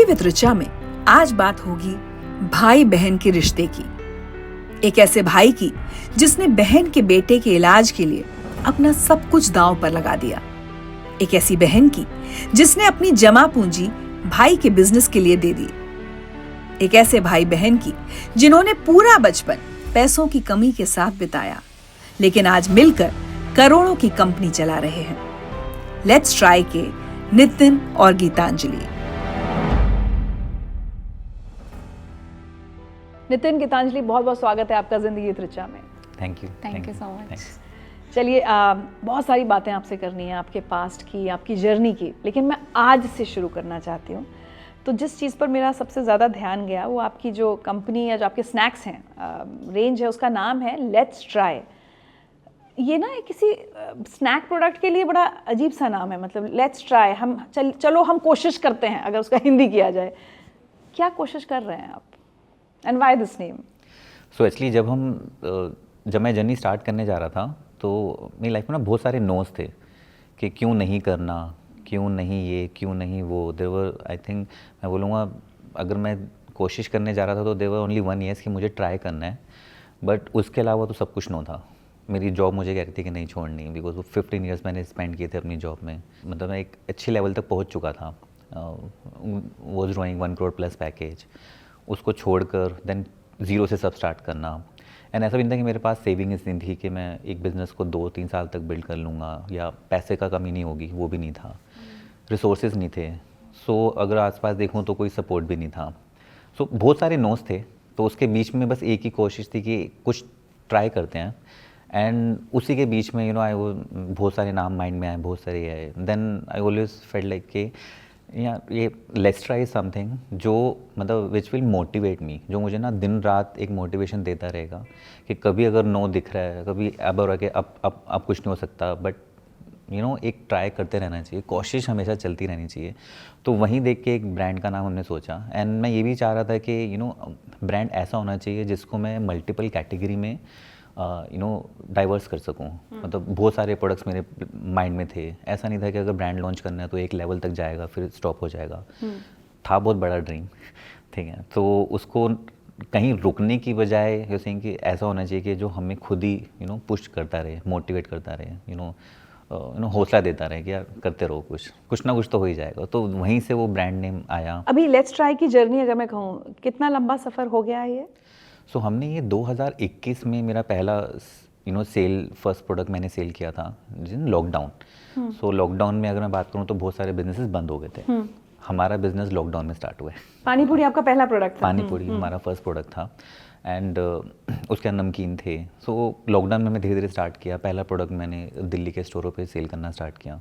जिंदगी विद ऋचा में आज बात होगी भाई बहन के रिश्ते की। एक ऐसे भाई की जिसने बहन के बेटे के इलाज के लिए अपना सब कुछ दांव पर लगा दिया। एक ऐसी बहन की जिसने अपनी जमा पूंजी भाई के बिजनेस के लिए दे दी। एक ऐसे भाई बहन की जिन्होंने पूरा बचपन पैसों की कमी के साथ बिताया, लेकिन आज मिलकर करोड़ों की कंपनी चला रहे हैं। लेट्स ट्राई के नितिन और गीतांजलि। नितिन, गीतांजलि, बहुत बहुत स्वागत है आपका जिंदगी विद ऋचा में। Thank you so much. चलिए, बहुत सारी बातें आपसे करनी है, आपके पास्ट की, आपकी जर्नी की, लेकिन मैं आज से शुरू करना चाहती हूँ। तो जिस चीज़ पर मेरा सबसे ज़्यादा ध्यान गया वो आपकी जो कंपनी या जो आपके स्नैक्स हैं, रेंज है, उसका नाम है लेट्स ट्राई। ये ना किसी स्नैक प्रोडक्ट के लिए बड़ा अजीब सा नाम है, मतलब लेट्स ट्राई, हम चलो हम कोशिश करते हैं, अगर उसका हिंदी किया जाए। क्या कोशिश कर रहे हैं आप, and why this name? So actually जब मैं जर्नी स्टार्ट करने जा रहा था तो मेरी लाइफ में ना बहुत सारे नोज थे कि क्यों नहीं करना, क्यों नहीं ये, क्यों नहीं वो। देयर वर, आई थिंक मैं बोलूँगा, अगर मैं कोशिश करने जा रहा था तो देयर वर ओनली 1 ईयर कि मुझे ट्राई करना है, बट उसके अलावा तो सब कुछ नो था। मेरी जॉब मुझे कहती थी कि नहीं छोड़नी, बिकॉज वो 15 ईयर्स मैंने स्पेंड किए थे अपनी जॉब में। मतलब मैं एक अच्छी लेवल तक पहुँच चुका था, was drawing 1 crore plus package. उसको छोड़कर देन ज़ीरो से सब स्टार्ट करना। एंड ऐसा भी नहीं था कि मेरे पास सेविंग्स नहीं थी कि मैं एक बिज़नेस को 2-3 साल तक बिल्ड कर लूँगा, या पैसे का कमी नहीं होगी, वो भी नहीं था। रिसोर्सेज नहीं थे। सो अगर आसपास देखूँ तो कोई सपोर्ट भी नहीं था। सो बहुत सारे नोस थे। तो उसके बीच में बस एक ही कोशिश थी कि कुछ ट्राई करते हैं। एंड उसी के बीच में आई वो बहुत सारे नाम माइंड में आए, बहुत सारे आए। Then I always felt like कि ये लेट्स ट्राई समथिंग जो मतलब विच विल मोटिवेट मी, जो मुझे ना दिन रात एक मोटिवेशन देता रहेगा कि कभी अगर नो दिख रहा है, कभी अब हो रहा है कि अब कुछ नहीं हो सकता, बट एक ट्राई करते रहना चाहिए, कोशिश हमेशा चलती रहनी चाहिए। तो वहीं देख के एक ब्रांड का नाम हमने सोचा। एंड मैं ये भी चाह रहा था कि ब्रांड ऐसा होना चाहिए जिसको मैं मल्टीपल कैटेगरी में डाइवर्स कर सकूं। मतलब बहुत सारे प्रोडक्ट्स मेरे माइंड में थे। ऐसा नहीं था कि अगर ब्रांड लॉन्च करना है तो एक लेवल तक जाएगा फिर स्टॉप हो जाएगा। था बहुत बड़ा ड्रीम, ठीक है। तो उसको कहीं रुकने की बजाय जैसे कि ऐसा होना चाहिए कि जो हमें खुद ही पुश करता रहे, मोटिवेट करता रहे, हौसला देता रहे कि यार करते रहो, कुछ ना कुछ तो हो ही जाएगा। तो वहीं से वो ब्रांड नेम आया। अभी लेट्स ट्राई की जर्नी अगर मैं कहूँ, कितना लंबा सफ़र हो गया है ये? सो हमने ये 2021 में मेरा पहला फर्स्ट प्रोडक्ट मैंने सेल किया था जिन लॉकडाउन। सो लॉकडाउन में अगर मैं बात करूँ तो बहुत सारे बिजनेसेस बंद हो गए थे। हमारा बिजनेस लॉकडाउन में स्टार्ट हुआ है। पानी पूरी आपका पहला प्रोडक्ट था? पानी पूरी हमारा फर्स्ट प्रोडक्ट था। एंड उसके अंदर नमकीन थे। सो लॉकडाउन में मैं धीरे धीरे स्टार्ट किया। पहला प्रोडक्ट मैंने दिल्ली के स्टोरों पे सेल करना स्टार्ट किया।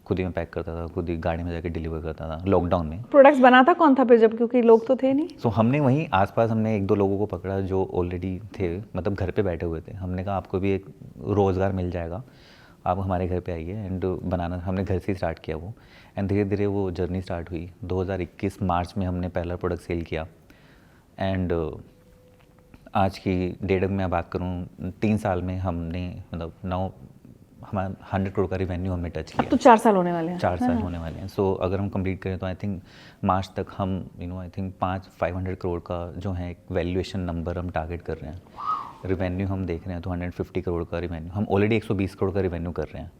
खुद ही मैं पैक करता था, खुद ही गाड़ी में जाकर डिलीवर करता था लॉकडाउन में। प्रोडक्ट्स बनाता कौन था फिर, जब क्योंकि लोग तो थे नहीं? सो हमने वहीं आसपास हमने 1-2 लोगों को पकड़ा जो ऑलरेडी थे, मतलब घर पे बैठे हुए थे। हमने कहा आपको भी एक रोज़गार मिल जाएगा, आप हमारे घर पे आइए। एंड बनाना हमने घर से ही स्टार्ट किया वो। एंड धीरे धीरे वो जर्नी स्टार्ट हुई। 2021 मार्च में हमने पहला प्रोडक्ट सेल किया। एंड आज की डेट में मैं बात करूँ, 3 साल में हमने मतलब हमारा 100 करोड़ का रिवेन्यू हमने टच किया। तो 4 साल होने वाले हैं? 4 साल होने वाले हैं। सो अगर हम कंप्लीट करें तो आई थिंक मार्च तक हम आई थिंक 500 करोड़ का जो है एक वैल्यूएशन नंबर हम टारगेट कर रहे हैं। रिवेन्यू हम देख रहे हैं तो 150 करोड़ का रिवेन्यू, हम ऑलरेडी 120 करोड़ का रिवेन्यू कर रहे हैं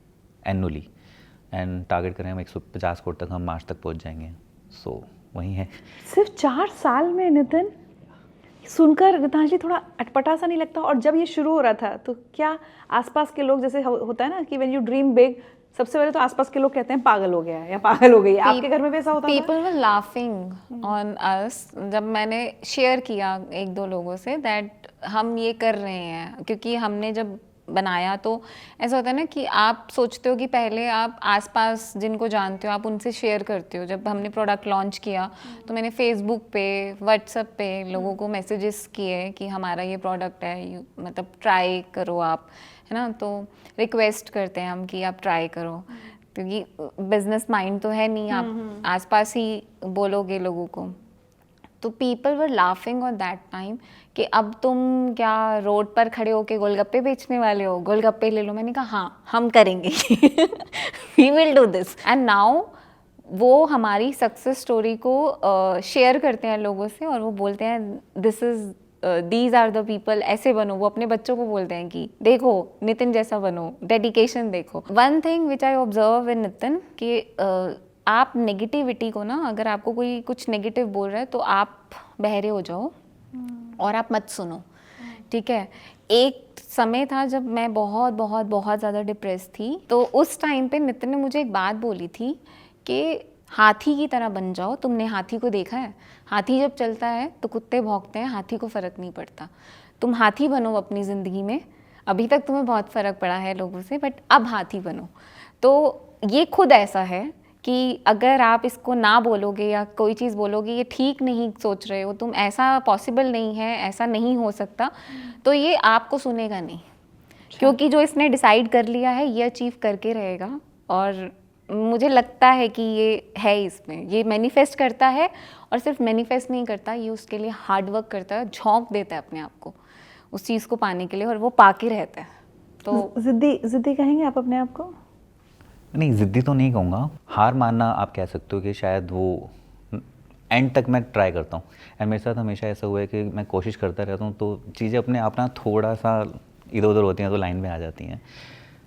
एनुअली। एंड टारगेट कर रहे हैं हम 150 करोड़ तक हम मार्च तक पहुँच जाएंगे। सो वही है। सिर्फ 4 साल में? नितिन, सुनकर गीतांजलि थोड़ा अटपटा सा नहीं लगता? और जब ये शुरू हो रहा था तो क्या आसपास के लोग, जैसे होता है ना कि व्हेन यू ड्रीम बिग, सबसे पहले तो आसपास के लोग कहते हैं पागल हो गया है या पागल हो गई है, आपके घर में भी ऐसा होता था? People were laughing on us जब मैंने शेयर किया 1-2 लोगों से दैट हम ये कर रहे हैं, क्योंकि हमने जब बनाया तो ऐसा होता है ना कि आप सोचते हो कि पहले आप आसपास जिनको जानते हो आप उनसे शेयर करते हो। जब हमने प्रोडक्ट लॉन्च किया तो मैंने फेसबुक पे, व्हाट्सएप पे लोगों को मैसेजेस किए कि हमारा ये प्रोडक्ट है, मतलब ट्राई करो आप, है ना। तो रिक्वेस्ट करते हैं हम कि आप ट्राई करो, क्योंकि बिजनेस माइंड तो है नहीं, आप आसपास ही बोलोगे लोगों को। तो people were laughing on that time कि अब तुम क्या रोड पर खड़े होके गोलगप्पे बेचने वाले हो, गोलगप्पे ले लो। मैंने कहा हाँ हम करेंगे, we will do this. And now वो हमारी सक्सेस स्टोरी को शेयर करते हैं लोगों से और वो बोलते हैं दीज आर द पीपल, ऐसे बनो। वो अपने बच्चों को बोलते हैं कि देखो नितिन जैसा बनो, डेडिकेशन देखो। One thing which I observe in Nitin कि आप नेगेटिविटी को ना, अगर आपको कोई कुछ नेगेटिव बोल रहा है तो आप बहरे हो जाओ और आप मत सुनो, ठीक है। एक समय था जब मैं बहुत बहुत बहुत ज़्यादा डिप्रेस थी, तो उस टाइम पे नितिन ने मुझे एक बात बोली थी कि हाथी की तरह बन जाओ। तुमने हाथी को देखा है? हाथी जब चलता है तो कुत्ते भौंकते हैं, हाथी को फ़र्क नहीं पड़ता। तुम हाथी बनो अपनी ज़िंदगी में। अभी तक तुम्हें बहुत फ़र्क पड़ा है लोगों से, बट अब हाथी बनो। तो ये खुद ऐसा है कि अगर आप इसको ना बोलोगे या कोई चीज़ बोलोगे ये ठीक नहीं सोच रहे हो तुम, ऐसा पॉसिबल नहीं है, ऐसा नहीं हो सकता, तो ये आपको सुनेगा नहीं। क्योंकि जो इसने डिसाइड कर लिया है ये अचीव करके रहेगा। और मुझे लगता है कि ये है इसमें, ये मैनिफेस्ट करता है और सिर्फ मैनिफेस्ट नहीं करता, ये उसके लिए हार्ड वर्क करता है, झोंक देता है अपने आप को उस चीज़ को पाने के लिए, और वो पाके रहता है। तो जिद्दी कहेंगे आप अपने आप को? नहीं, ज़िद्दी तो नहीं कहूँगा, हार मानना आप कह सकते हो कि शायद वो एंड तक मैं ट्राई करता हूँ। एंड मेरे साथ हमेशा ऐसा हुआ है कि मैं कोशिश करता रहता हूँ तो चीज़ें अपने आप ना थोड़ा सा इधर उधर होती हैं तो लाइन में आ जाती हैं।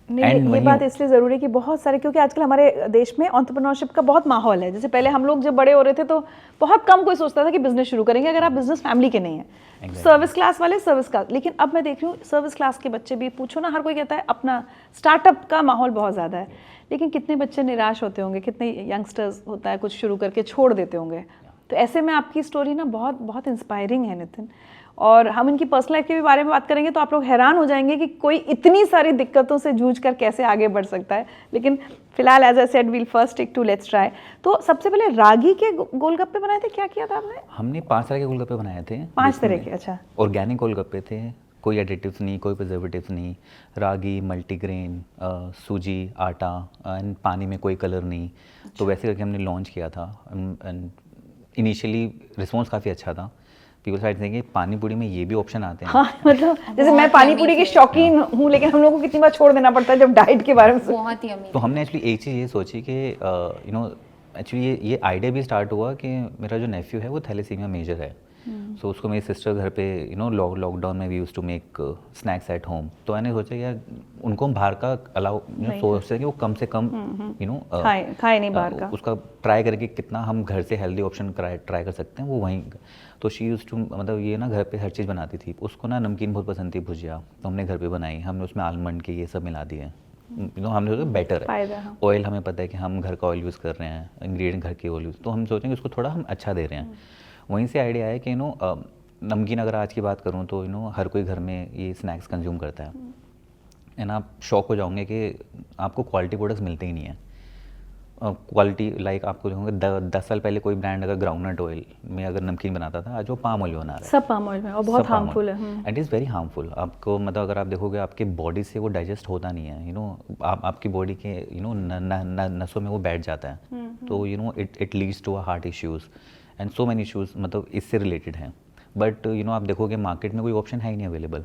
नहीं, ये बात इसलिए ज़रूरी है कि बहुत सारे, क्योंकि आजकल हमारे देश में एंटरप्रेन्योरशिप का बहुत माहौल है। जैसे पहले हम लोग जब बड़े हो रहे थे तो बहुत कम कोई सोचता था कि बिजनेस शुरू करेंगे अगर आप बिजनेस फैमिली के नहीं हैं। सर्विस क्लास वाले सर्विस क्लास, लेकिन अब मैं देख रही हूँ सर्विस क्लास के बच्चे भी, पूछो ना, हर कोई कहता है अपना स्टार्टअप का माहौल बहुत ज़्यादा है। लेकिन कितने बच्चे निराश होते होंगे, कितने यंगस्टर्स होता है कुछ शुरू करके छोड़ देते होंगे। तो ऐसे में आपकी स्टोरी ना बहुत बहुत इंस्पायरिंग है नितिन। और हम इनकी पर्सनल लाइफ के भी बारे में बात करेंगे तो आप लोग हैरान हो जाएंगे कि कोई इतनी सारी दिक्कतों से जूझ कर कैसे आगे बढ़ सकता है। लेकिन फिलहाल as I said we'll first stick to let's try. तो सबसे पहले रागी के गोलगप्पे बनाए थे, क्या किया था आपने? हमने 5 तरह के गोलगप्पे बनाए थे। 5 तरह के? अच्छा। ऑर्गेनिक गोलगप्पे थे, कोई एडिटिव्स नहीं, कोई प्रिजर्वेटिव्स नहीं, रागी, मल्टीग्रेन, सूजी, आटा एंड पानी में कोई कलर नहीं। तो वैसे करके हमने लॉन्च किया था एंड इनिशियली रिस्पॉन्स काफ़ी अच्छा था। पीपल साइड से कि पानी पूरी में ये भी ऑप्शन आते हैं। हाँ, मतलब जैसे मैं पानी पूरी की शौकीन हूँ, लेकिन हम लोगों को कितनी बार छोड़ देना पड़ता है जब डाइट के बारे में बहुत ही अमीर। तो हमने एक्चुअली एक चीज़ ये सोची कि एक्चुअली ये आइडिया भी स्टार्ट हुआ कि मेरा जो नेफ्यू है वो थैलेसीमिया मेजर है। सो उसको मेरी सिस्टर घर पे लॉकडाउन में we use to make snacks at home. तो मैंने सोचा यार उनको हम बाहर का अलाउ सोचते हैं कि वो कम से कम खाए नहीं बाहर का, उसका ट्राई करके कितना हम घर से हेल्दी ऑप्शन ट्राई कर सकते हैं वो वहीं। तो शी यूज टू, मतलब ये ना घर पे हर चीज़ बनाती थी। उसको ना नमकीन बहुत पसंद थी, भुजिया, तो हमने घर पे बनाई। हमने उसमें आलमंड के ये सब मिला दिए। हमने सोचा बेटर है, ऑयल हमें पता है कि हम घर का ऑयल यूज़ कर रहे हैं, इंग्रेडिएंट घर के ऑयल यूज़, तो हम सोचेंगे उसको थोड़ा हम अच्छा दे रहे हैं। वहीं से आइडिया है कि नमकीन अगर आज की बात करूँ तो हर कोई घर में ये स्नैक्स कंज्यूम करता है। एंड आप शॉक हो जाओगे कि आपको क्वालिटी प्रोडक्ट्स मिलते ही नहीं है। क्वालिटी लाइक आपको देखोगे 10 साल पहले कोई ब्रांड अगर ग्राउंडनट ऑयल में अगर नमकीन बनाता था, आज वो पाम ऑयल बना रहा है। सब पाम ऑयल में, और बहुत हार्मफुल है। It is very harmful. आपको मतलब अगर आप देखोगे आपकी बॉडी से वो डाइजेस्ट होता नहीं है। आपकी बॉडी के नसों में वो बैठ जाता है। तो it leads to heart issues and so many issues, मतलब इससे रिलेटेड हैं। बट आप देखोगे मार्केट में कोई ऑप्शन है ही नहीं अवेलेबल।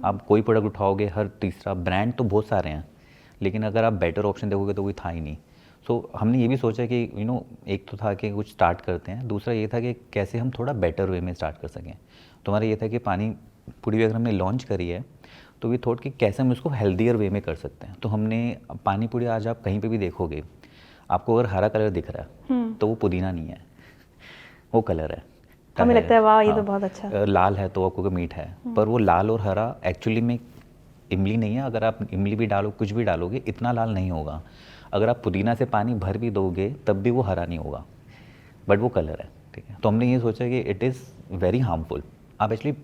आप कोई प्रोडक्ट उठाओगे, हर तीसरा ब्रांड तो बहुत सारे हैं, लेकिन अगर आप बेटर ऑप्शन देखोगे तो कोई था ही नहीं। सो हमने ये भी सोचा कि एक तो था कि कुछ स्टार्ट करते हैं, दूसरा ये था कि कैसे हम थोड़ा बेटर वे में स्टार्ट कर सकें। तो हमारा ये था कि पानी पूरी भी अगर हमने लॉन्च करी है तो वी थॉट कि कैसे हम इसको हेल्दियर वे में कर सकते हैं। तो हमने पानी पूरी, आज आप कहीं पे भी देखोगे आपको अगर हरा कलर दिख रहा है तो वो पुदीना नहीं है, वो कलर है। हमें लगता है वाह ये तो बहुत अच्छा। लाल है तो आपको मीठ है, पर वो लाल और हरा एक्चुअली में इमली नहीं है। अगर आप इमली भी डालो, कुछ भी डालोगे, इतना लाल नहीं होगा। अगर आप पुदीना से पानी भर भी दोगे तब भी वो हरा नहीं होगा, बट वो कलर है, ठीक है। तो हमने ये सोचा कि इट इज़ वेरी हार्मफुल। आप एक्चुअली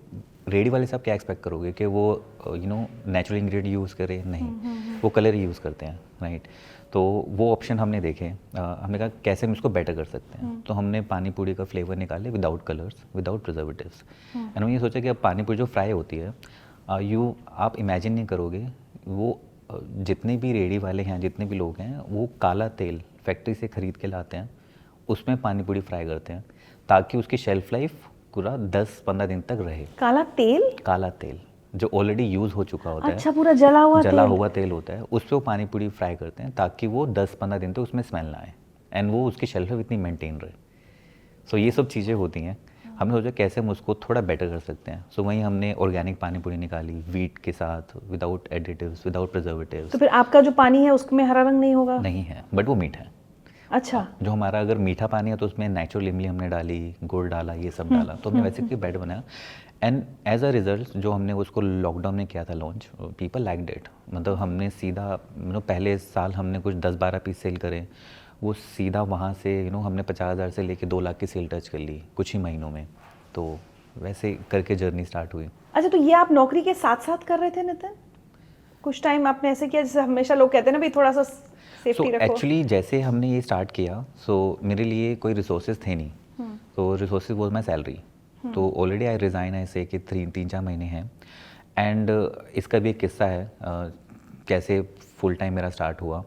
रेडी वाले से आप क्या एक्सपेक्ट करोगे कि वो नेचुरल इंग्रेडिएंट यूज़ करें? नहीं, वो कलर ही यूज़ करते हैं, राइट। तो वो ऑप्शन हमने देखे। हमने कहा कैसे हम इसको बेटर कर सकते हैं। तो हमने पानी पूरी का फ्लेवर निकाले without colours, without preservatives. And हमने ये सोचा कि अब पानी पूरी जो फ्राई होती है, आप इमेजिन नहीं करोगे, वो जितने भी रेडी वाले हैं, जितने भी लोग हैं, वो काला तेल फैक्ट्री से ख़रीद के लाते हैं, उसमें पानी पूरी फ्राई करते हैं ताकि उसकी शेल्फ लाइफ पूरा 10-15 दिन तक रहे। काला तेल जो ऑलरेडी यूज़ हो चुका होता है। अच्छा, पूरा जला हुआ तेल होता है, उस पर वो पानी पूरी फ्राई करते हैं ताकि वो 10-15 दिन तक उसमें स्मेल ना आए। एंड वो उसकी शेल्फ लाइफ इतनी मेंटेन रहे। सो ये सब चीज़ें होती हैं। हमने सोचा कैसे हम उसको थोड़ा बेटर कर सकते हैं। सो वहीं हमने ऑर्गेनिक पानी पूरी निकाली वीट के साथ, विदाउट एडिटिव्स, विदाउट प्रिजर्वेटिव्स। तो फिर आपका जो पानी है उसमें हरा रंग नहीं होगा? नहीं है, बट वो मीठा है। अच्छा। जो हमारा अगर मीठा पानी है तो उसमें नेचुरल इमली हमने डाली, गुड़ डाला, ये सब डाला, तो हमने वैसे बेड बनाया। एंड एज अ रिजल्ट जो हमने उसको लॉकडाउन में किया था लॉन्च, पीपल लाइक्ड इट। मतलब हमने सीधा पहले साल हमने कुछ 10-12 पीस सेल करे, वो सीधा वहाँ से हमने 50,000 से लेके 2 लाख की सेल टच कर ली कुछ ही महीनों में। तो वैसे करके जर्नी स्टार्ट हुई। अच्छा, तो ये आप नौकरी के साथ साथ कर रहे थे नितिन? कुछ टाइम आपने ऐसे किया जैसे हमेशा लोग कहते हैं ना भाई थोड़ा सा सेफ्टी रखो? एक्चुअली जैसे हमने ये स्टार्ट किया, मेरे लिए कोई रिसोर्सेज थे नहीं। तो रिसोर्सेज वॉज माई सैलरी। तो ऑलरेडी आई रिज़ाइन ऐसे कि 3-4 महीने हैं। एंड इसका भी एक किस्सा है कैसे फुल टाइम मेरा स्टार्ट हुआ,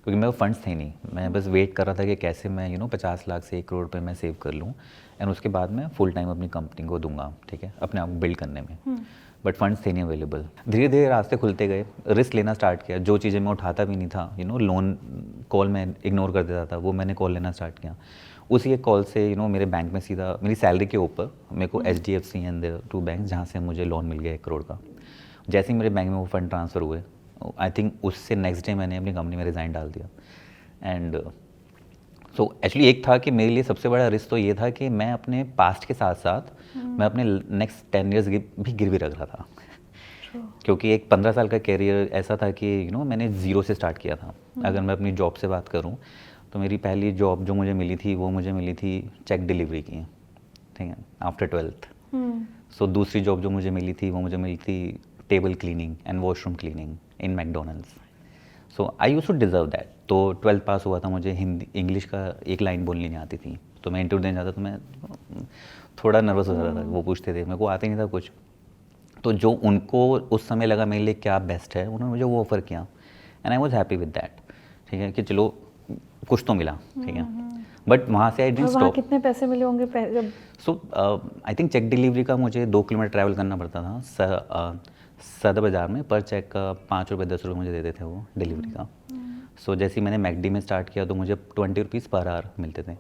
क्योंकि मेरे फंड्स थे नहीं। मैं बस वेट कर रहा था कि कैसे मैं 50 लाख से 1 करोड़ रुपये मैं सेव कर लूँ, एंड उसके बाद मैं फुल टाइम अपनी कंपनी को दूंगा, ठीक है, अपने आप को बिल्ड करने में। बट फंड्स थे नहीं अवेलेबल। धीरे धीरे रास्ते खुलते गए, रिस्क लेना स्टार्ट किया। जो चीज़ें मैं उठाता भी नहीं था, लोन कॉल मैं इग्नोर कर देता था, वो मैंने कॉल लेना स्टार्ट किया। उसी एक कॉल से मेरे बैंक में सीधा मेरी सैलरी के ऊपर मेरे को HDFC एंड 2 बैंक जहाँ से मुझे लोन मिल गया 1 करोड़ का। जैसे ही मेरे बैंक में वो फंड ट्रांसफ़र हुए, आई थिंक उससे नेक्स्ट डे मैंने अपनी कंपनी में रिज़ाइन डाल दिया। एंड सो एक्चुअली एक था कि मेरे लिए सबसे बड़ा रिस्क तो ये था कि मैं अपने पास्ट के साथ साथ मैं अपने नेक्स्ट 10 ईयर्स भी गिरवी रख रहा था। क्योंकि एक 15 साल का कैरियर ऐसा था कि मैंने ज़ीरो से स्टार्ट किया था। अगर मैं अपनी जॉब से बात करूं तो मेरी पहली जॉब जो मुझे मिली थी वो मुझे मिली थी चेक डिलीवरी की, ठीक है, आफ्टर 12th। सो दूसरी जॉब जो मुझे मिली थी वो मुझे मिली थी table cleaning and washroom cleaning in McDonald's. So I used to deserve that. तो 12th पास हुआ था, मुझे हिंदी इंग्लिश का एक लाइन बोलनी नहीं आती थी। तो मैं इंटरव्यू देने जाता तो मैं थोड़ा नर्वस हो जाता था। वो पूछते थे, मेरे को आते नहीं था कुछ। तो जो उनको उस समय लगा मेरे लिए क्या बेस्ट है, उन्होंने मुझे वो ऑफ़र किया and I was happy with that, ठीक है, कि चलो कुछ तो मिला, ठीक है। बट वहाँ से आई डिडंट स्टॉप। कितने पैसे मिले होंगे जब? सो आई थिंक चेक डिलीवरी का मुझे 2 किलोमीटर ट्रैवल करना पड़ता था। सदर बाज़ार में पर चेक का 5 रुपये 10 रुपये मुझे देते थे वो डिलीवरी का। सो जैसे ही मैंने मैकडी में स्टार्ट किया तो मुझे 20 रुपीज़ पर आवर मिलते थे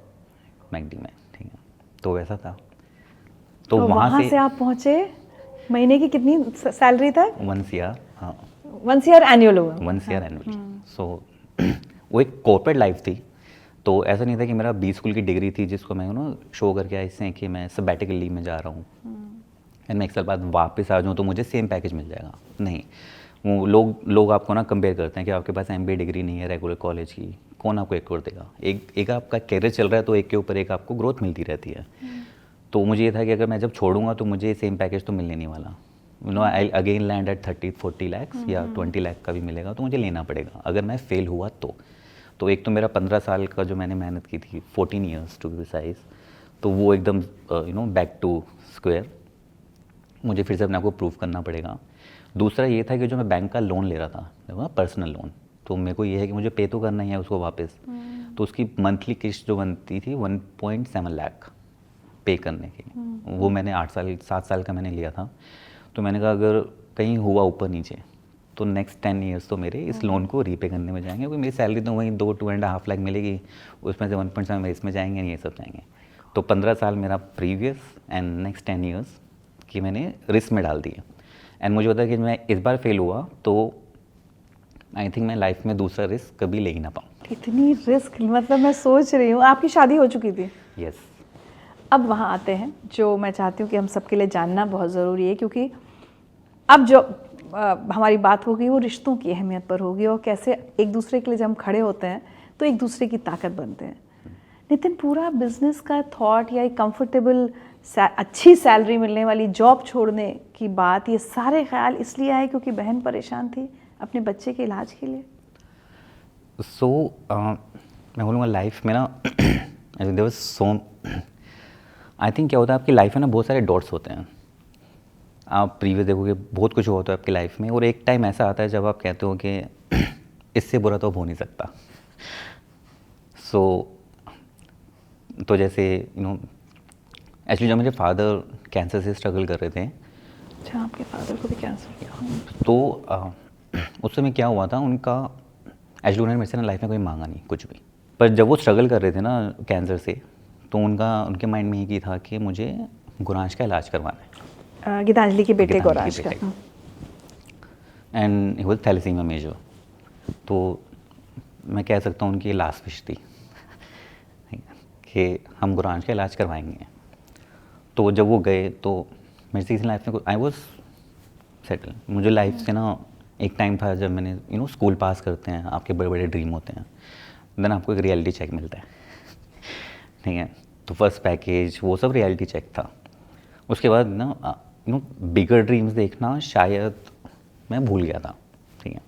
मैकडी में, ठीक है। तो वैसा था। तो वहाँ से आप पहुँचे, महीने की कितनी सैलरी तक? 1 CR, हाँ, 1 CR एनुअल हुआ? 1 CR एनुअली। सो वो एक कॉर्पोरेट लाइफ थी। तो ऐसा नहीं था कि मेरा B स्कूल की डिग्री थी जिसको मैं शो करके आया इससे कि मैं सबैटिकल लीव में जा रहा हूँ एंड मैं 1 साल बाद वापस आ जाऊँ तो मुझे सेम पैकेज मिल जाएगा। नहीं, वो लोग आपको कंपेयर करते हैं कि आपके पास MBA डिग्री नहीं है रेगुलर कॉलेज की, कौन आपको 1 करोड़ देगा। एक आपका कैरियर चल रहा है तो एक के ऊपर एक आपको ग्रोथ मिलती रहती है। तो मुझे ये था कि अगर मैं जब छोड़ूंगा तो मुझे सेम पैकेज तो मिलने नहीं वाला। I again land at 30-40 lakh या 20 लाख का भी मिलेगा तो मुझे लेना पड़ेगा अगर मैं फेल हुआ तो एक तो मेरा 15 साल का जो मैंने मेहनत की थी, 14 ईयर्स टू बी प्रिसाइज, तो वो एकदम बैक टू स्क्वायर। मुझे फिर से अपने आप को प्रूव करना पड़ेगा। दूसरा ये था कि जो मैं बैंक का लोन ले रहा था, पर्सनल लोन, तो मेरे को ये है कि मुझे पे तो करना ही है उसको वापस। तो उसकी मंथली किस्त जो बनती थी 1.7 लाख पे करने की, वो मैंने 7 साल का मैंने लिया था। तो मैंने कहा अगर कहीं हुआ ऊपर नीचे तो नेक्स्ट 10 ईयर्स तो मेरे इस लोन को रीपे करने में जाएंगे, क्योंकि मेरी सैलरी तो वहीं 2.5 लाख मिलेगी, उसमें से 1.7 मेरे इसमें जाएंगे, ये सब जाएंगे। तो 15 साल मेरा प्रीवियस एंड नेक्स्ट 10 ईयर्स कि मैंने रिस्क में डाल दिए। एंड मुझे पता है कि मैं इस बार फेल हुआ तो आई थिंक मैं लाइफ में दूसरा रिस्क कभी ले ही ना पाऊँ। इतनी रिस्क, मतलब मैं सोच रही हूँ, आपकी शादी हो चुकी थी? यस। अब वहाँ आते हैं जो मैं चाहती हूँ कि हम सबके लिए जानना बहुत ज़रूरी है, क्योंकि अब जो हमारी बात होगी वो रिश्तों की अहमियत पर होगी और कैसे एक दूसरे के लिए जब हम खड़े होते हैं तो एक दूसरे की ताकत बनते हैं। नितिन, पूरा बिजनेस का थॉट या एक कंफर्टेबल अच्छी सैलरी मिलने वाली जॉब छोड़ने की बात, ये सारे ख्याल इसलिए आए क्योंकि बहन परेशान थी अपने बच्चे के इलाज के लिए? मैं बोलूँगा लाइफ में ना there was so, I think क्या होता है आपकी लाइफ में ना बहुत सारे डॉट्स होते हैं। आप प्रीवियस देखोगे बहुत कुछ होता है आपकी लाइफ में, और एक टाइम ऐसा आता है जब आप कहते हो कि इससे बुरा तो अब हो नहीं सकता। तो जैसे एक्चुअली जब मेरे फादर कैंसर से स्ट्रगल कर रहे थे। अच्छा, आपके फादर को भी कैंसर किया? तो उस समय क्या हुआ था, उन्होंने मेरे से ना लाइफ में कोई मांगा नहीं कुछ भी, पर जब वो स्ट्रगल कर रहे थे ना कैंसर से, तो उनके माइंड में ये था कि मुझे गुरांश का इलाज करवाना है। गीतांजलि के बेटे गुरांश का। And he was thalassemia major. तो मैं कह सकता हूँ उनकी लास्ट विश थी कि हम गुरांश का इलाज करवाएंगे। तो जब वो गए तो मेरी सीजन लाइफ में आई वाज सेटल। मुझे लाइफ से ना एक टाइम था जब मैंने स्कूल पास करते हैं, आपके बड़े बड़े ड्रीम होते हैं, देन आपको एक रियलिटी चेक मिलता है, ठीक है। तो फर्स्ट पैकेज वो सब रियलिटी चेक था। उसके बाद ना बिगर ड्रीम्स देखना शायद मैं भूल गया था, ठीक है,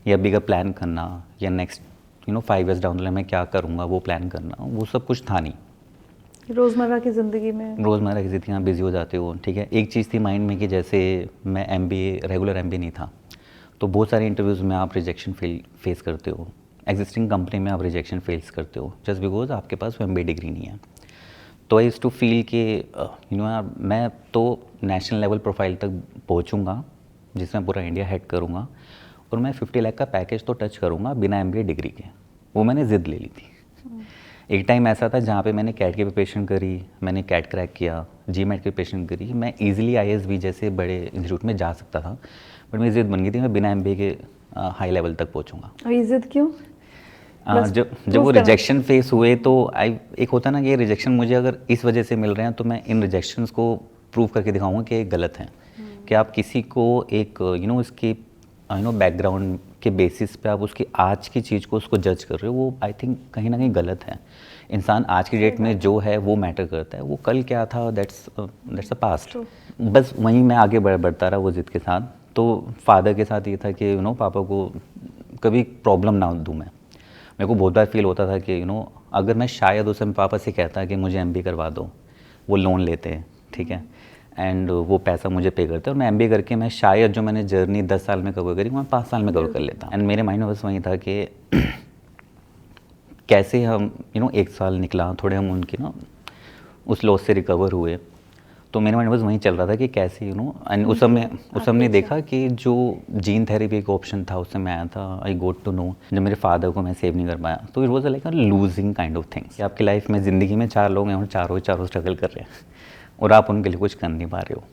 या बिगर प्लान करना या next 5 years down the line मैं क्या करूँगा वो प्लान करना, वो सब कुछ था नहीं। रोज़मर्रा की ज़िंदगी में आप बिज़ी हो जाते हो, ठीक है। एक चीज़ थी माइंड में कि जैसे मैं MBA रेगुलर MBA नहीं था, तो बहुत सारे इंटरव्यूज़ में आप रिजेक्शन फेस करते हो, एग्जिस्टिंग कंपनी में आप रिजेक्शन फेस करते हो जस्ट बिकॉज आपके पास वो MBA डिग्री नहीं है। तो आई यूज्ड टू फील कि मैं तो नेशनल लेवल प्रोफाइल तक पहुंचूंगा जिसमें पूरा इंडिया हेड करूंगा, और मैं 50 लाख का पैकेज तो टच करूंगा बिना MBA डिग्री के। वो मैंने ज़िद ले ली थी। एक टाइम ऐसा था जहाँ पे मैंने कैट की प्रिपरेशन करी, मैंने कैट क्रैक किया, GMAT की प्रिपरेशन करी, मैं ईजिली ISB जैसे बड़े इंस्टीट्यूट में जा सकता था, बट मेरी ज़िद बन गई थी मैं बिना MBA के हाई लेवल तक पहुँचूँगा। और ये ज़िद क्यों? जब वो रिजेक्शन फेस हुए तो एक होता ना कि ये रिजेक्शन मुझे अगर इस वजह से मिल रहे हैं तो मैं इन रिजेक्शंस को प्रूव करके दिखाऊंगा कि ये गलत हैं। कि आप किसी को एक इसकी बैकग्राउंड के बेसिस पे आप उसकी आज की चीज़ को उसको जज कर रहे हो, वो आई थिंक कहीं ना कहीं गलत है। इंसान आज की डेट में जो है वो मैटर करता है, वो कल क्या था दैट्स अ पास्ट। बस वहीं मैं आगे बढ़ता रहा वो ज़िद के साथ। तो फादर के साथ ये था कि पापा को कभी प्रॉब्लम ना दूँ मैं। मेरे को बहुत बार फील होता था कि अगर मैं शायद उस समय पापा से कहता कि मुझे MBA करवा दो, वो लोन लेते हैं, ठीक है, एंड वो पैसा मुझे पे करते हैं, और मैं MBA करके मैं शायद जो मैंने जर्नी 10 साल में कवर करी मैं 5 साल में कवर कर लेता। एंड मेरे माइंड में बस वही था कि कैसे हम 1 साल निकला, थोड़े हम उनकी उस लॉस से रिकवर हुए, तो मेरे माइंड में बस वहीं चल रहा था कि कैसे एंड उस समय देखा कि जो जीन थेरेपी एक ऑप्शन था उस समय आया था। आई गोट टू नो जब मेरे फादर को मैं सेव नहीं कर पाया, तो it was like a losing kind of things. आपकी लाइफ में ज़िंदगी में 4 लोग हैं और चारों स्ट्रगल कर रहे हैं और आप उनके लिए कुछ कर नहीं पा रहे हो।